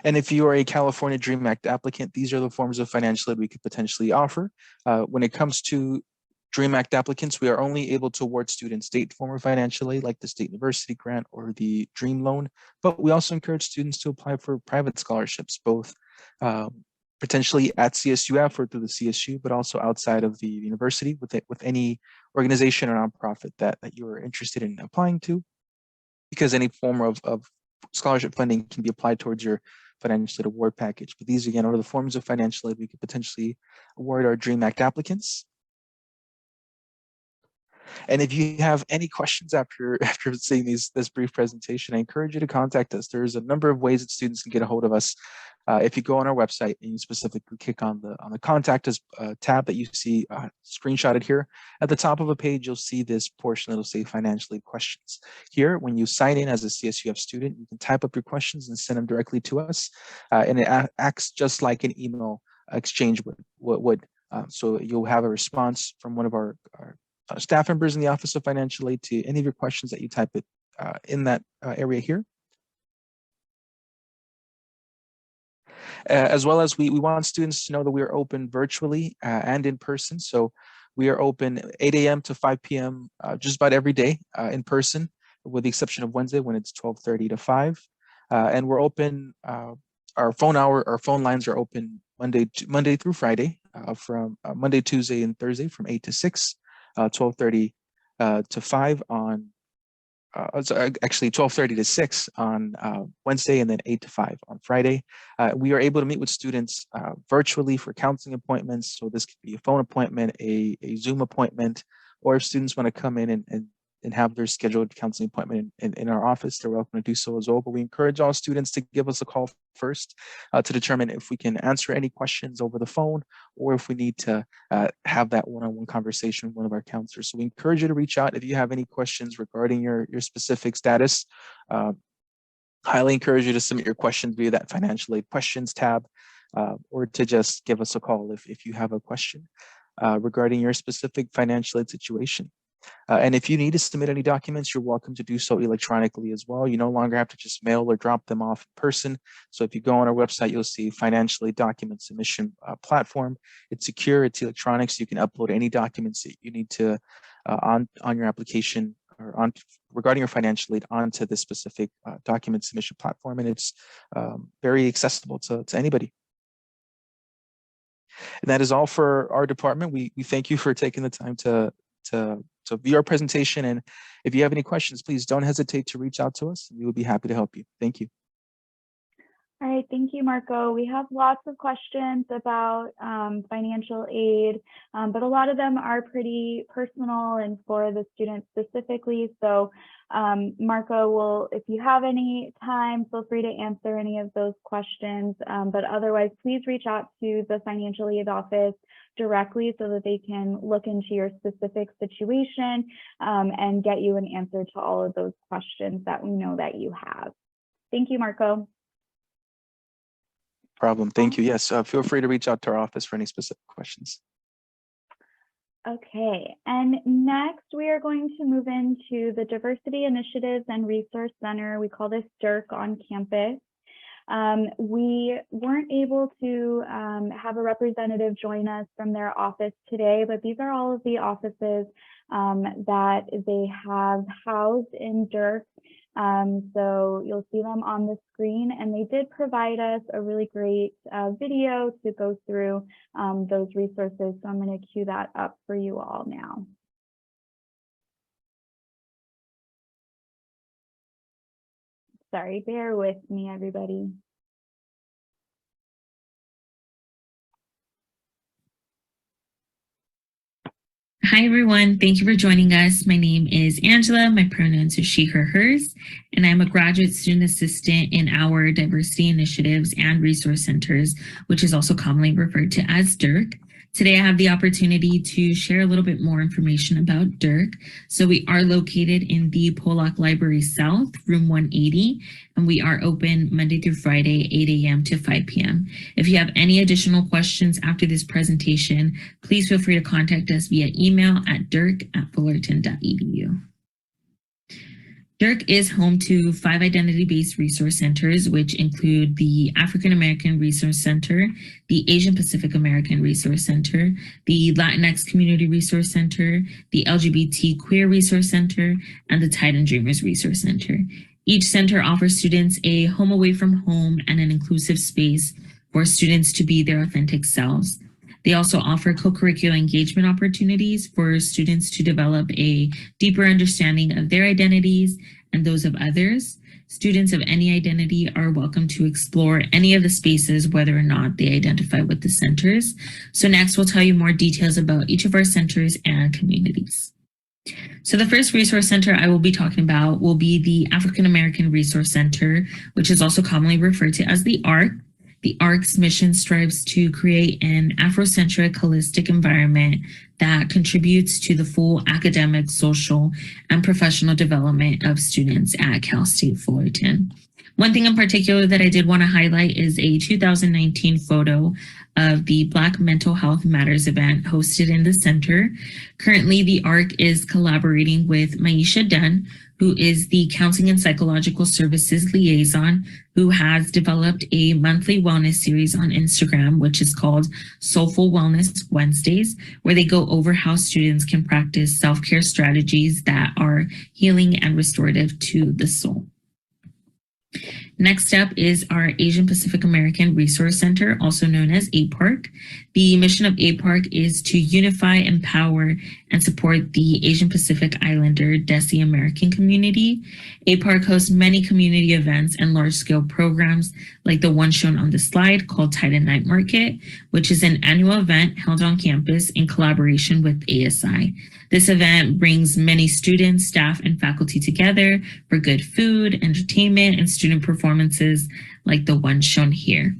And if you are a California DREAM Act applicant, these are the forms of financial aid we could potentially offer. When it comes to DREAM Act applicants, we are only able to award students state form of financial aid like the state university grant or the DREAM loan, but we also encourage students to apply for private scholarships, both potentially at CSUF or through the CSU, but also outside of the university with any organization or nonprofit that you are interested in applying to, because any form of scholarship funding can be applied towards your financial aid award package. But these again are the forms of financial aid we could potentially award our DREAM Act applicants. And if you have any questions after seeing this brief presentation, I encourage you to contact us. There's a number of ways that students can get a hold of us. If you go on our website and you specifically click on the Contact Us tab that you see screenshotted here, at the top of a page, you'll see this portion that'll say Financial Aid Questions. Here, when you sign in as a CSUF student, you can type up your questions and send them directly to us. And it acts just like an email exchange would. So you'll have a response from one of our staff members in the Office of Financial Aid to any of your questions that you type it in that area here. As well as we want students to know that we are open virtually and in person. So we are open 8 a.m. to 5 p.m. Just about every day in person, with the exception of Wednesday when it's 12:30 to 5. And we're open, our phone lines are open Monday through Friday, from Monday, Tuesday, and Thursday from 8 to 6, 12:30 to 5 on actually 12:30 to 6 on Wednesday, and then 8 to 5 on Friday. We are able to meet with students virtually for counseling appointments. So this could be a phone appointment, a Zoom appointment, or if students want to come in and have their scheduled counseling appointment in our office, they're welcome to do so as well. But we encourage all students to give us a call first to determine if we can answer any questions over the phone, or if we need to have that one-on-one conversation with one of our counselors. So we encourage you to reach out if you have any questions regarding your specific status. Highly encourage you to submit your questions via that Financial Aid Questions tab, or to just give us a call if you have a question regarding your specific financial aid situation. And if you need to submit any documents, you're welcome to do so electronically as well. You no longer have to just mail or drop them off in person. So if you go on our website, you'll see Financial Aid Document Submission Platform. It's secure, it's electronic, so you can upload any documents that you need to on your application or regarding your financial aid onto this specific document submission platform. And it's very accessible to anybody. And that is all for our department. We thank you for taking the time to view our presentation. And if you have any questions, please don't hesitate to reach out to us. We will be happy to help you. Thank you. All right, thank you, Marco. We have lots of questions about financial aid, but a lot of them are pretty personal and for the students specifically. So Marco if you have any time, feel free to answer any of those questions. But otherwise, please reach out to the financial aid office directly so that they can look into your specific situation and get you an answer to all of those questions that we know that you have. Thank you, Marco. Problem. Thank you. Yes, feel free to reach out to our office for any specific questions. Okay, and next we are going to move into the Diversity Initiatives and Resource Center. We call this DIRC on campus. We weren't able to have a representative join us from their office today, but these are all of the offices that they have housed in DIRC. So you'll see them on the screen, and they did provide us a really great video to go through those resources. So I'm going to cue that up for you all now. Sorry, bear with me, everybody. Hi Hi, everyone. Thank you for joining us. My name is Angela. My pronouns are she, her, hers, and I'm a graduate student assistant in our diversity initiatives and resource centers, which is also commonly referred to as DIRC. Today, I have the opportunity to share a little bit more information about DIRC. So we are located in the Pollock Library South, room 180, and we are open Monday through Friday, 8 a.m. to 5 p.m. If you have any additional questions after this presentation, please feel free to contact us via email at dirk@fullerton.edu. DIRC is home to 5 identity-based resource centers, which include the African American Resource Center, the Asian Pacific American Resource Center, the Latinx Community Resource Center, the LGBT Queer Resource Center, and the Titan Dreamers Resource Center. Each center offers students a home away from home and an inclusive space for students to be their authentic selves. They also offer co-curricular engagement opportunities for students to develop a deeper understanding of their identities and those of others. Students of any identity are welcome to explore any of the spaces, whether or not they identify with the centers. So next, we'll tell you more details about each of our centers and communities. So the first resource center I will be talking about will be the African American Resource Center, which is also commonly referred to as the ARC. The ARC's mission strives to create an Afrocentric holistic environment that contributes to the full academic, social, and professional development of students at Cal State Fullerton. One thing in particular that I did want to highlight is a 2019 photo of the Black Mental Health Matters event hosted in the center. Currently, the ARC is collaborating with Maisha Dunn, who is the Counseling and Psychological Services Liaison, who has developed a monthly wellness series on Instagram, which is called Soulful Wellness Wednesdays, where they go over how students can practice self-care strategies that are healing and restorative to the soul. Next up is our Asian Pacific American Resource Center, also known as APARC. The mission of APARC is to unify, empower, and support the Asian Pacific Islander Desi American community. APARC hosts many community events and large-scale programs like the one shown on the slide called Titan Night Market, which is an annual event held on campus in collaboration with ASI. This event brings many students, staff, and faculty together for good food, entertainment, and student performances like the one shown here.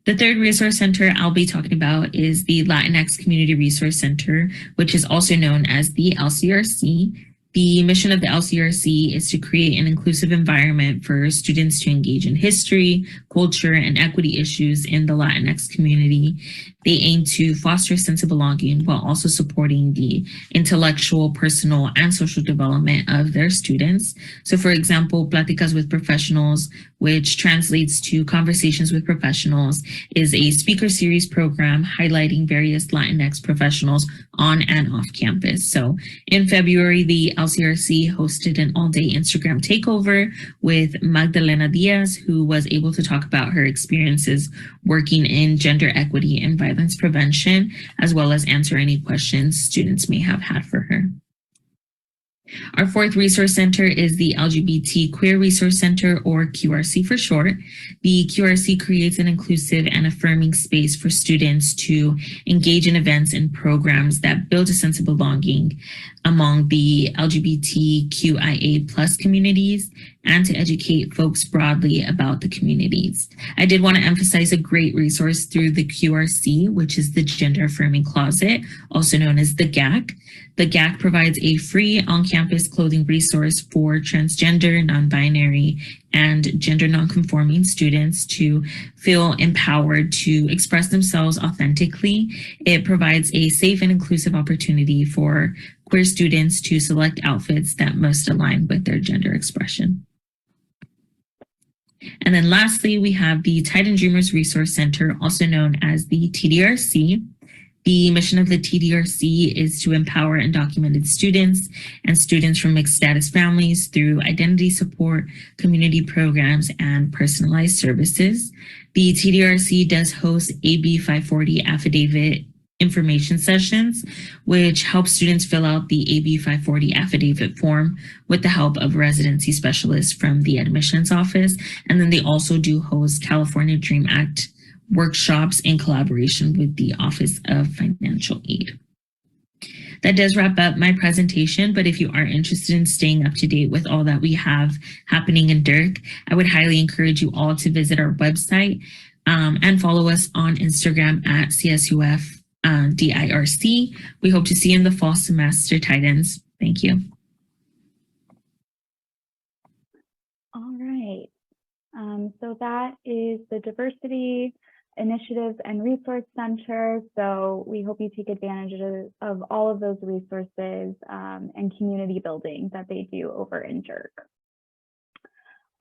The third resource center I'll be talking about is the Latinx Community Resource Center, which is also known as the LCRC. The mission of the LCRC is to create an inclusive environment for students to engage in history, culture, and equity issues in the Latinx community. They aim to foster a sense of belonging while also supporting the intellectual, personal, and social development of their students. So for example, Pláticas with Professionals, which translates to Conversations with Professionals, is a speaker series program highlighting various Latinx professionals on and off campus. So in February, the LCRC hosted an all-day Instagram takeover with Magdalena Diaz, who was able to talk about her experiences working in gender equity and violence prevention, as well as answer any questions students may have had for her. Our fourth resource center is the LGBT Queer Resource Center, or QRC for short. The QRC creates an inclusive and affirming space for students to engage in events and programs that build a sense of belonging among the LGBTQIA+ communities and to educate folks broadly about the communities. I did want to emphasize a great resource through the QRC, which is the Gender Affirming Closet, also known as the GAC. The GAC provides a free on-campus clothing resource for transgender, non-binary, and gender non-conforming students to feel empowered to express themselves authentically. It provides a safe and inclusive opportunity for queer students to select outfits that most align with their gender expression. And then lastly, we have the Titan Dreamers Resource Center, also known as the TDRC. The mission of the TDRC is to empower undocumented students and students from mixed status families through identity support, community programs, and personalized services. The TDRC does host AB 540 affidavit information sessions, which help students fill out the AB 540 affidavit form with the help of residency specialists from the admissions office. And then they also do host California Dream Act workshops in collaboration with the Office of Financial Aid. That does wrap up my presentation, but if you are interested in staying up to date with all that we have happening in Dirk, I would highly encourage you all to visit our website and follow us on Instagram at CSUF DIRC. We hope to see you in the fall semester, Titans. Thank you. All right. So that is the Diversity Initiatives and Resource Center. So we hope you take advantage of all of those resources and community building that they do over in Dirk.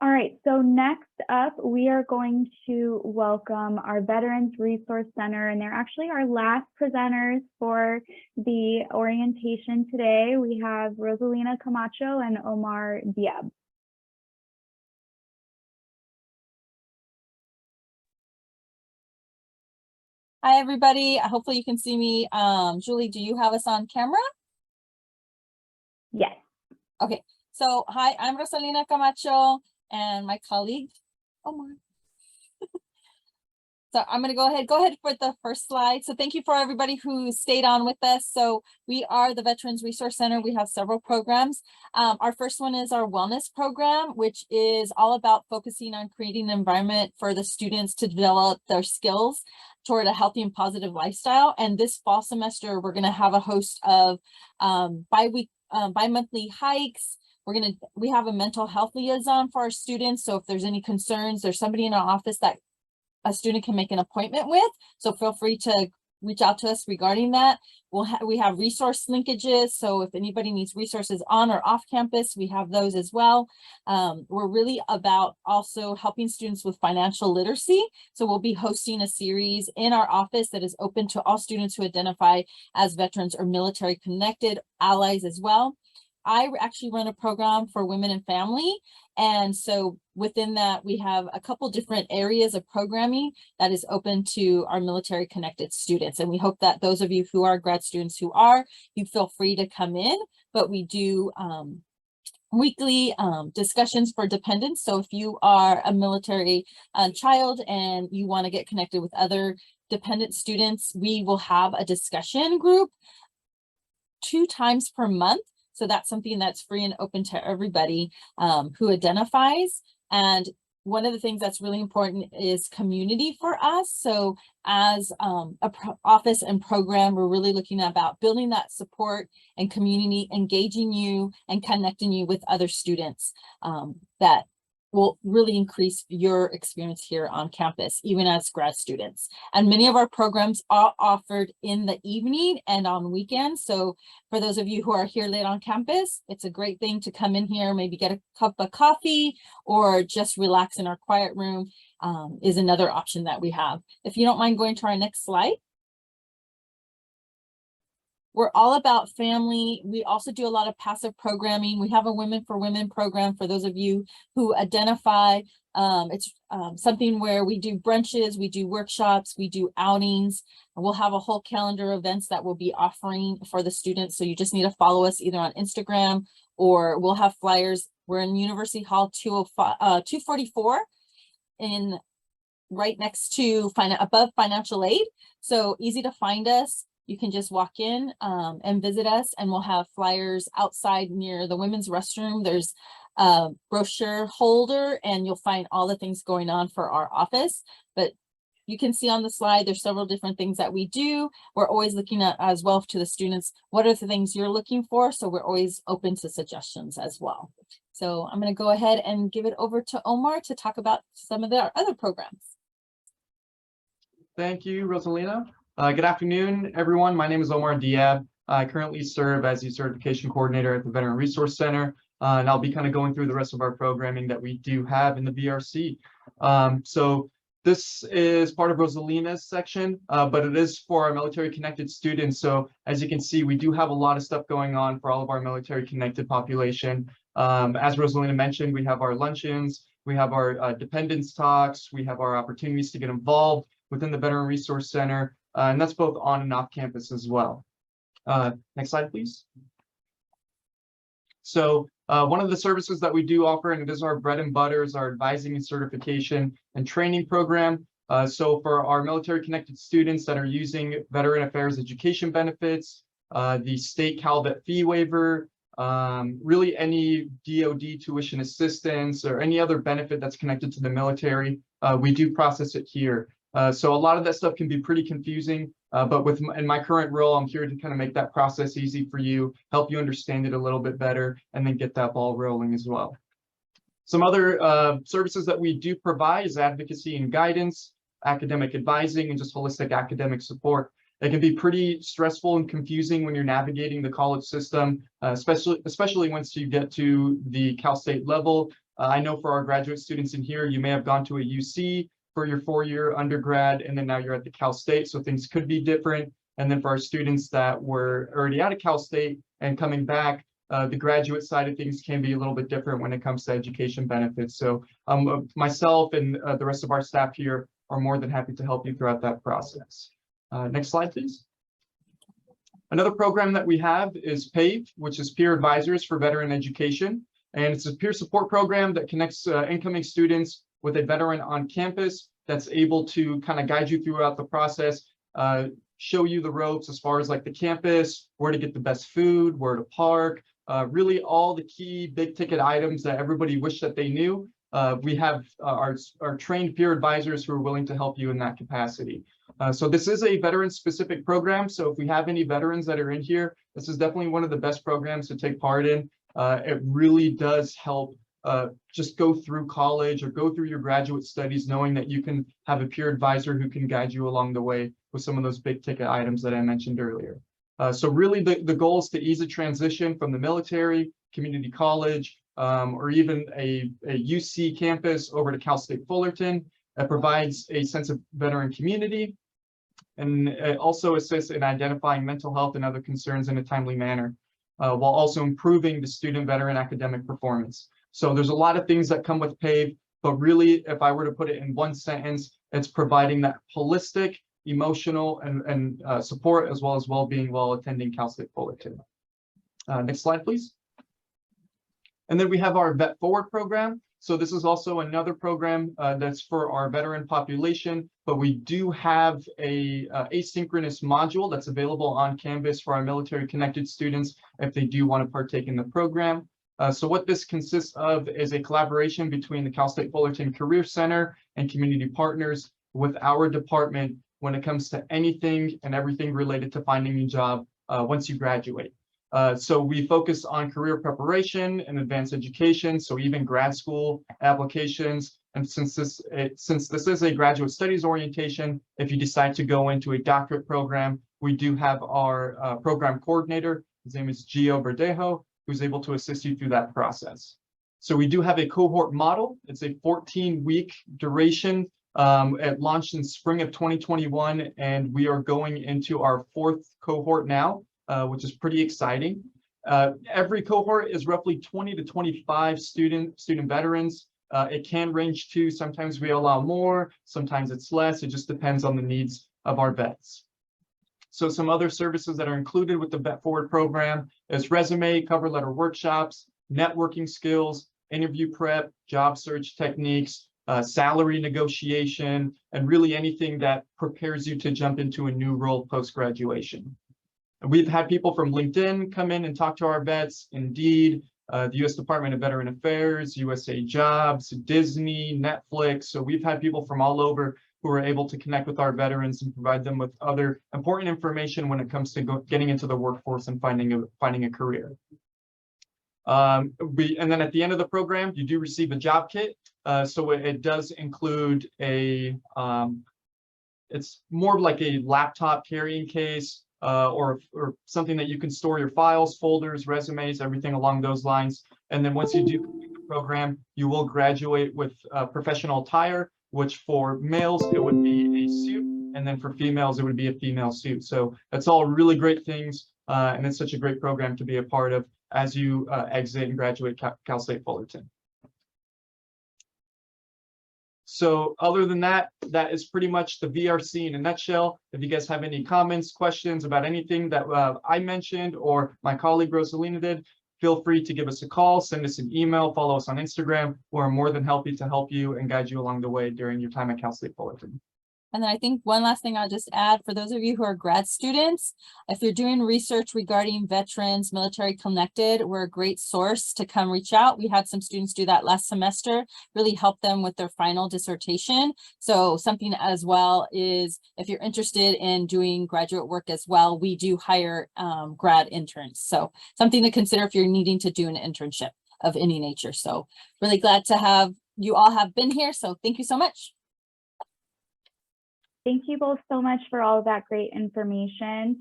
All right, so next up, we are going to welcome our Veterans Resource Center, and they're actually our last presenters for the orientation today. We have Rosalina Camacho and Omar Diab. Hi, everybody. Hopefully you can see me. Julie, do you have us on camera? Yes. Okay. So, hi, I'm Rosalina Camacho and my colleague, Omar. So I'm going to go ahead for the first slide. So thank you for everybody who stayed on with us. So we are the Veterans Resource Center. We have several programs. Our first one is our wellness program, which is all about focusing on creating an environment for the students to develop their skills toward a healthy and positive lifestyle. And this fall semester, we're going to have a host of bi-monthly hikes. We have a mental health liaison for our students. So if there's any concerns, there's somebody in our office that a student can make an appointment with. So feel free to reach out to us regarding that. We have resource linkages. So if anybody needs resources on or off campus, we have those as well. We're really about also helping students with financial literacy. So we'll be hosting a series in our office that is open to all students who identify as veterans or military connected allies as well. I actually run a program for women and family. And so within that, we have a couple different areas of programming that is open to our military connected students. And we hope that those of you who are grad students you feel free to come in, but we do weekly discussions for dependents. So if you are a military child and you want to get connected with other dependent students, we will have a discussion group 2 times per month. So that's something that's free and open to everybody who identifies. And one of the things that's really important is community for us. So as office and program, we're really looking about building that support and community, engaging you and connecting you with other students that will really increase your experience here on campus, even as grad students. And many of our programs are offered in the evening and on weekends. So for those of you who are here late on campus, it's a great thing to come in here, maybe get a cup of coffee or just relax in our quiet room is another option that we have. If you don't mind going to our next slide. We're all about family. We also do a lot of passive programming. We have a Women for Women program for those of you who identify. It's something where we do brunches, we do workshops, we do outings. We'll have a whole calendar of events that we'll be offering for the students. So you just need to follow us either on Instagram or we'll have flyers. We're in University Hall 244 in right next to above financial aid. So easy to find us. You can just walk in and visit us, and we'll have flyers outside near the women's restroom. There's a brochure holder and you'll find all the things going on for our office. But you can see on the slide, there's several different things that we do. We're always looking at as well to the students, what are the things you're looking for? So we're always open to suggestions as well. So I'm going to go ahead and give it over to Omar to talk about some of our other programs. Thank you, Rosalina. Good afternoon, everyone. My name is Omar Diab. I currently serve as the certification coordinator at the Veteran Resource Center, and I'll be kind of going through the rest of our programming that we do have in the VRC. So this is part of Rosalina's section, but it is for our military connected students. So as you can see, we do have a lot of stuff going on for all of our military connected population. As Rosalina mentioned, we have our luncheons, we have our dependence talks, we have our opportunities to get involved within the Veteran Resource Center. And that's both on and off campus as well. Next slide, please. So one of the services that we do offer, and it is our bread and butter, is our advising and certification and training program. So for our military connected students that are using Veteran Affairs education benefits, the state CalVet fee waiver, really any DoD tuition assistance or any other benefit that's connected to the military, we do process it here. So a lot of that stuff can be pretty confusing, but in my current role, I'm here to kind of make that process easy for you, help you understand it a little bit better, and then get that ball rolling as well. Some other services that we do provide is advocacy and guidance, academic advising, and just holistic academic support. It can be pretty stressful and confusing when you're navigating the college system, especially once you get to the Cal State level. I know for our graduate students in here, you may have gone to a UC for your 4-year undergrad, and then now you're at the Cal State, so things could be different. And then for our students that were already out of Cal State and coming back, the graduate side of things can be a little bit different when it comes to education benefits. So myself and the rest of our staff here are more than happy to help you throughout that process. Next slide, please. Another program that we have is PAVE, which is Peer Advisors for Veteran Education. And it's a peer support program that connects incoming students with a veteran on campus that's able to kind of guide you throughout the process, show you the ropes as far as like the campus, where to get the best food, where to park, really all the key big ticket items that everybody wished that they knew. We have our trained peer advisors who are willing to help you in that capacity. So this is a veteran specific program. So if we have any veterans that are in here, this is definitely one of the best programs to take part in. It really does help just go through college or go through your graduate studies, knowing that you can have a peer advisor who can guide you along the way with some of those big ticket items that I mentioned earlier. So really the goal is to ease a transition from the military, community college, or even a UC campus over to Cal State Fullerton. It provides a sense of veteran community, and it also assists in identifying mental health and other concerns in a timely manner, while also improving the student veteran academic performance. So there's a lot of things that come with PAVE, but really, if I were to put it in one sentence, it's providing that holistic, emotional, and support, as well as well-being while attending Cal State Fullerton. Next slide, please. And then we have our Vet Forward program. So this is also another program that's for our veteran population, but we do have a asynchronous module that's available on Canvas for our military connected students if they do want to partake in the program. So what this consists of is a collaboration between the Cal State Fullerton Career Center and community partners with our department when it comes to anything and everything related to finding a job once you graduate. So we focus on career preparation and advanced education, so even grad school applications. And since this is a graduate studies orientation, if you decide to go into a doctorate program, we do have our program coordinator. His name is Gio Verdejo, who's able to assist you through that process. So we do have a cohort model. It's a 14-week duration. It launched in spring of 2021, and we are going into our 4th cohort now, which is pretty exciting. Every cohort is roughly 20 to 25 student veterans. It can range to, sometimes we allow more, sometimes it's less. It just depends on the needs of our vets. So some other services that are included with the Vet Forward program is resume, cover letter workshops, networking skills, interview prep, job search techniques, salary negotiation, and really anything that prepares you to jump into a new role post-graduation. We've had people from LinkedIn come in and talk to our vets, Indeed, the U.S. Department of Veteran Affairs, USA Jobs, Disney, Netflix. So we've had people from all over who are able to connect with our veterans and provide them with other important information when it comes to getting into the workforce and finding a career. And then at the end of the program, you do receive a job kit. So it does include it's more like a laptop carrying case, or something that you can store your files, folders, resumes, everything along those lines. And then once you do complete the program, you will graduate with professional attire, which for males, it would be a suit. And then for females, it would be a female suit. So that's all really great things. And it's such a great program to be a part of as you exit and graduate Cal State Fullerton. So other than that, that is pretty much the VRC in a nutshell. If you guys have any comments, questions about anything that I mentioned or my colleague Rosalina did, feel free to give us a call, send us an email, follow us on Instagram. We're more than happy to help you and guide you along the way during your time at Cal State Fullerton. And then I think one last thing I'll just add for those of you who are grad students, if you're doing research regarding veterans, military connected, we're a great source to come reach out. We had some students do that last semester, really help them with their final dissertation. So something as well is if you're interested in doing graduate work as well, we do hire grad interns. So something to consider if you're needing to do an internship of any nature. So really glad to have you all have been here. So thank you so much. Thank you both so much for all of that great information.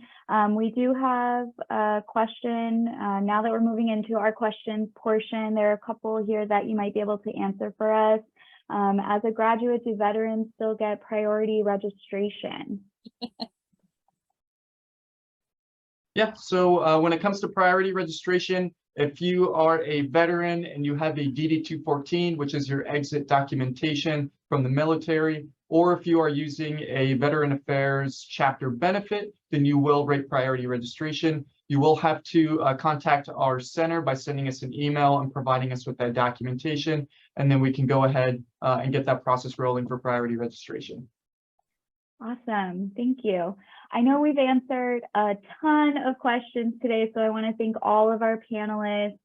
We do have a question. Now that we're moving into our questions portion, there are a couple here that you might be able to answer for us. As a graduate, do veterans still get priority registration? Yeah, so when it comes to priority registration, if you are a veteran and you have a DD-214, which is your exit documentation from the military, or if you are using a Veteran Affairs chapter benefit, then you will rate priority registration. You will have to contact our center by sending us an email and providing us with that documentation, and then we can go ahead and get that process rolling for priority registration. Awesome, thank you. I know we've answered a ton of questions today, so I want to thank all of our panelists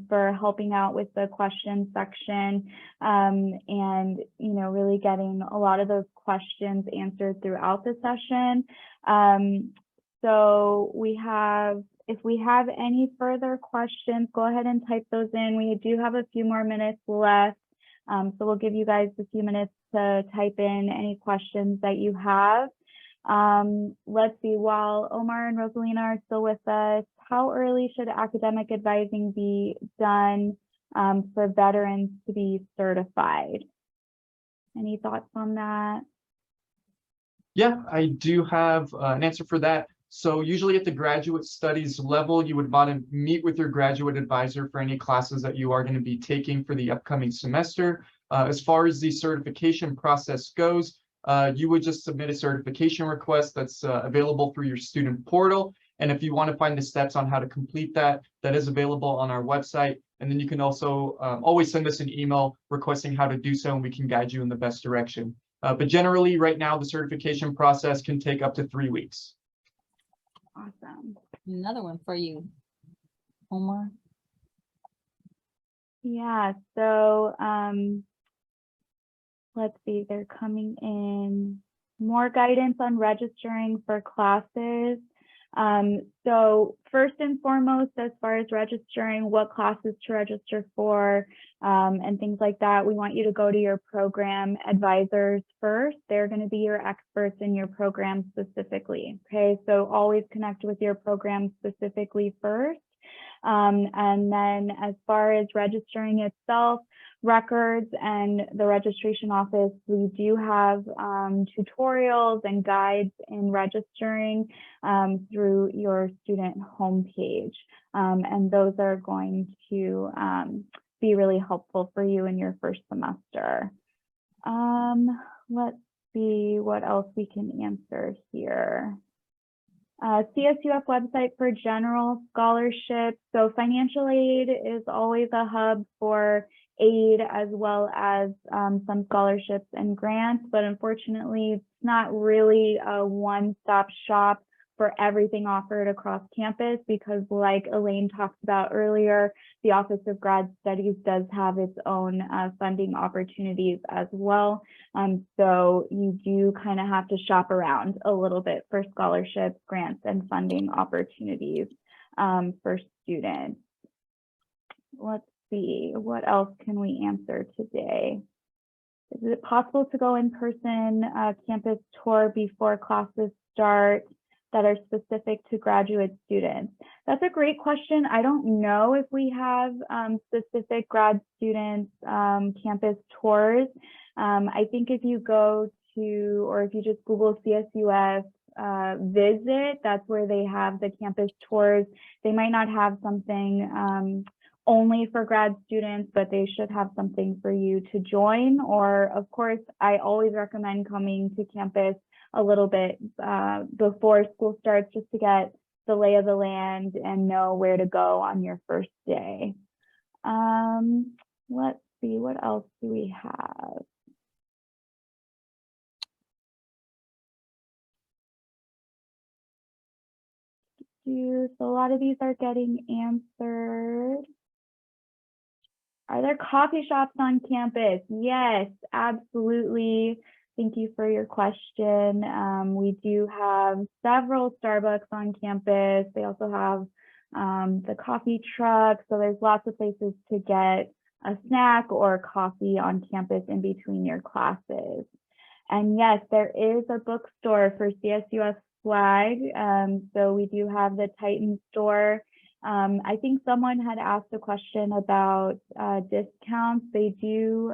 for helping out with the question section and really getting a lot of those questions answered throughout the session. So if we have any further questions, go ahead and type those in. We do have a few more minutes left, so we'll give you guys a few minutes to type in any questions that you have. Let's see, while Omar and Rosalina are still with us, how early should academic advising be done for veterans to be certified? Any thoughts on that? Yeah, I do have an answer for that. So usually at the graduate studies level, you would want to meet with your graduate advisor for any classes that you are going to be taking for the upcoming semester. As far as the certification process goes, you would just submit a certification request that's available through your student portal. And if you want to find the steps on how to complete that, that is available on our website. And then you can also always send us an email requesting how to do so, and we can guide you in the best direction. But generally, right now, the certification process can take up to 3 weeks. Awesome. Another one for you, Omar. Yeah, so let's see, they're coming in more guidance on registering for classes. So first and foremost, as far as registering, what classes to register for and things like that, we want you to go to your program advisors first. They're going to be your experts in your program specifically. Okay, so always connect with your program specifically first. And then as far as registering itself, records and the registration office, we do have tutorials and guides in registering through your student homepage. And those are going to be really helpful for you in your first semester. Let's see what else we can answer here. CSUF website for general scholarships. So financial aid is always a hub for aid as well as some scholarships and grants, but unfortunately it's not really a one-stop shop for everything offered across campus, because like Elaine talked about earlier, the Office of Grad Studies does have its own funding opportunities as well. So you do kind of have to shop around a little bit for scholarships, grants, and funding opportunities for students. Let's see, what else can we answer today? Is it possible to go in person campus tour before classes start that are specific to graduate students? That's a great question. I don't know if we have specific grad students campus tours. I think if you go to, or if you just Google CSUF visit, that's where they have the campus tours. They might not have something only for grad students, but they should have something for you to join. Or of course, I always recommend coming to campus a little bit before school starts, just to get the lay of the land and know where to go on your first day. Let's see, what else do we have? So a lot of these are getting answered. Are there coffee shops on campus? Yes, absolutely. Thank you for your question. We do have several Starbucks on campus. They also have the coffee truck. So there's lots of places to get a snack or coffee on campus in between your classes. And yes, there is a bookstore for CSUF flag. So we do have the Titan store. I think someone had asked a question about discounts. They do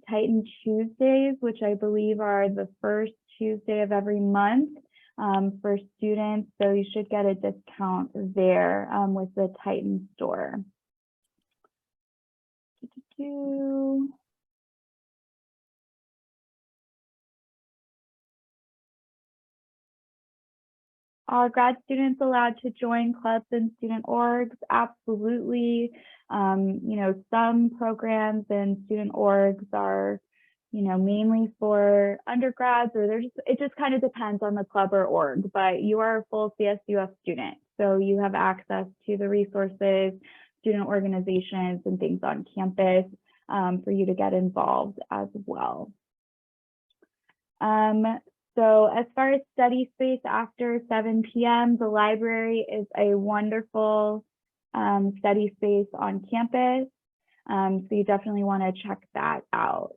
Titan Tuesdays, which I believe are the first Tuesday of every month for students. So you should get a discount there with the Titan store. Are grad students allowed to join clubs and student orgs? Absolutely. You know, some programs and student orgs are, you know, mainly for undergrads, or it just kind of depends on the club or org, but you are a full CSUF student. So you have access to the resources, student organizations and things on campus for you to get involved as well. So as far as study space after 7 p.m., the library is a wonderful study space on campus. So you definitely want to check that out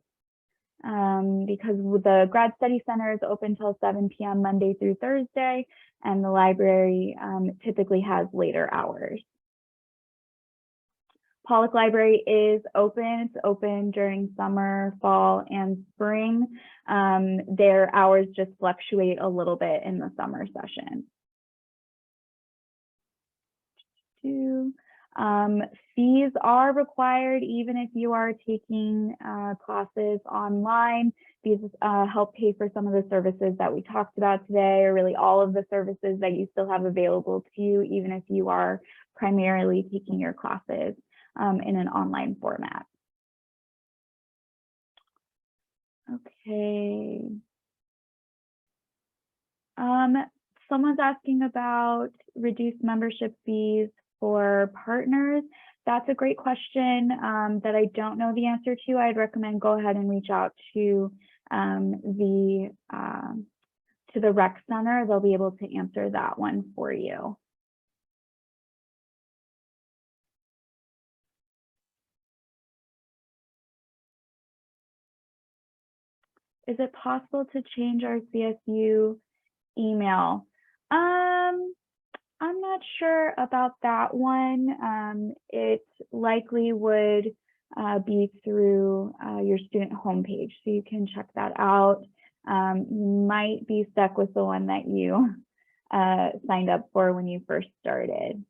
because the Grad Study Center is open till 7 p.m. Monday through Thursday, and the library typically has later hours. Pollock Library is open. It's open during summer, fall, and spring. Their hours just fluctuate a little bit in the summer session. Fees are required even if you are taking classes online. These help pay for some of the services that we talked about today, or really all of the services that you still have available to you, even if you are primarily taking your classes in an online format. Okay. Someone's asking about reduced membership fees for partners. That's a great question that I don't know the answer to. I'd recommend go ahead and reach out to the rec center. They'll be able to answer that one for you. Is it possible to change our CSU email? I'm not sure about that one. It likely would be through your student homepage, so you can check that out. You might be stuck with the one that you signed up for when you first started.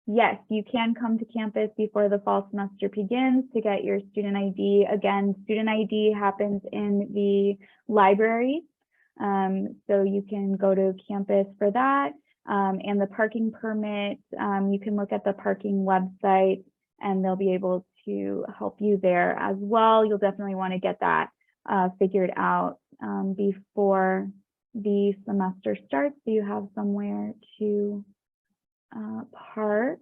Yes, you can come to campus before the fall semester begins to get your student ID. Again, student ID happens in the library. So you can go to campus for that. And the parking permit, you can look at the parking website and they'll be able to help you there as well. You'll definitely want to get that figured out before the semester starts, so you have somewhere to park.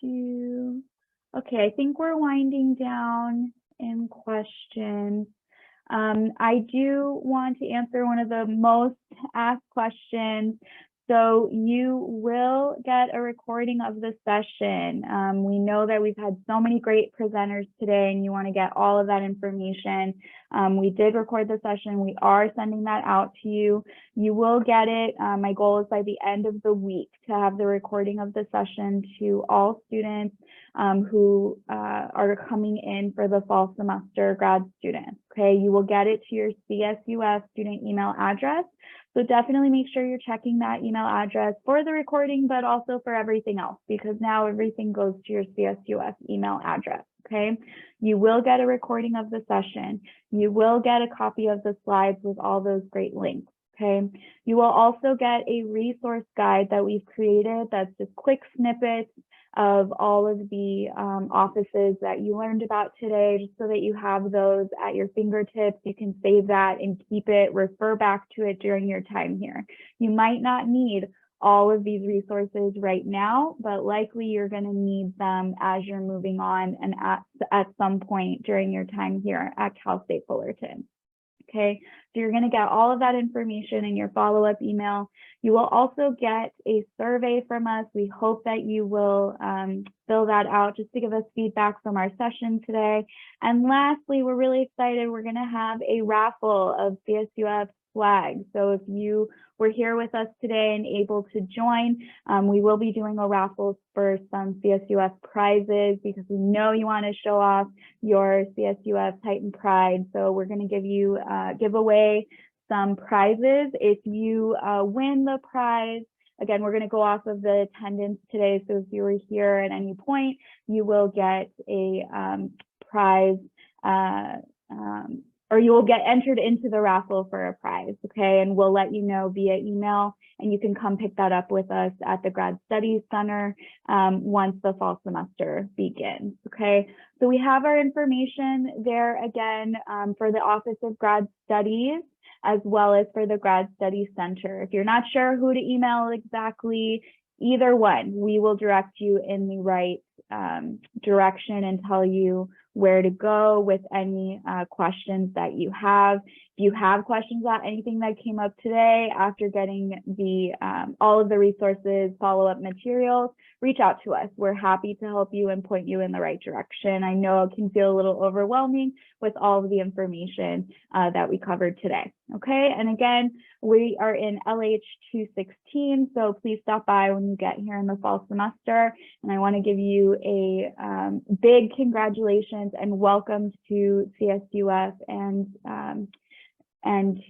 Okay, I think we're winding down in questions. I do want to answer one of the most asked questions. So you will get a recording of the session. We know that we've had so many great presenters today and you want to get all of that information. We did record the session. We are sending that out to you. You will get it. My goal is by the end of the week to have the recording of the session to all students who are coming in for the fall semester, grad students. Okay, you will get it to your CSUF student email address. So definitely make sure you're checking that email address for the recording, but also for everything else, because now everything goes to your CSUF email address. Okay, you will get a recording of the session. You will get a copy of the slides with all those great links. Okay, you will also get a resource guide that we've created that's just quick snippets of all of the offices that you learned about today, just so that you have those at your fingertips. You can save that and keep it, refer back to it during your time here. You might not need all of these resources right now, but likely you're going to need them as you're moving on and at some point during your time here at Cal State Fullerton. Okay, so you're going to get all of that information in your follow-up email. You will also get a survey from us. We hope that you will fill that out just to give us feedback from our session today. And lastly, we're really excited. We're going to have a raffle of CSUF flags. So if you were here with us today and able to join, we will be doing a raffle for some CSUF prizes because we know you want to show off your CSUF Titan Pride. So we're going to give away some prizes. If you win the prize, again, we're going to go off of the attendance today. So if you were here at any point, you will get a prize or you will get entered into the raffle for a prize, okay? And we'll let you know via email, and you can come pick that up with us at the Grad Studies Center once the fall semester begins, okay? So we have our information there again for the Office of Grad Studies, as well as for the Grad Studies Center. If you're not sure who to email exactly, either one, we will direct you in the right direction and tell you where to go with any questions that you have. If you have questions about anything that came up today after getting the all of the resources, follow-up materials, reach out to us. We're happy to help you and point you in the right direction. I know it can feel a little overwhelming with all of the information that we covered today. Okay, and again, we are in LH 216, so please stop by when you get here in the fall semester. And I want to give you a big congratulations and welcome to CSUF and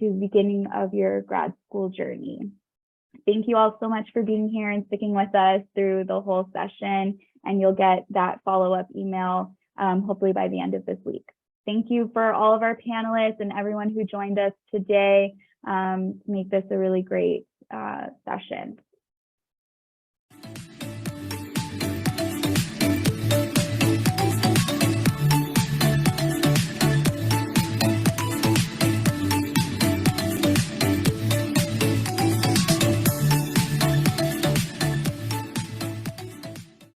to the beginning of your grad school journey. Thank you all so much for being here and sticking with us through the whole session, and you'll get that follow-up email hopefully by the end of this week. Thank you for all of our panelists and everyone who joined us today to make this a really great session.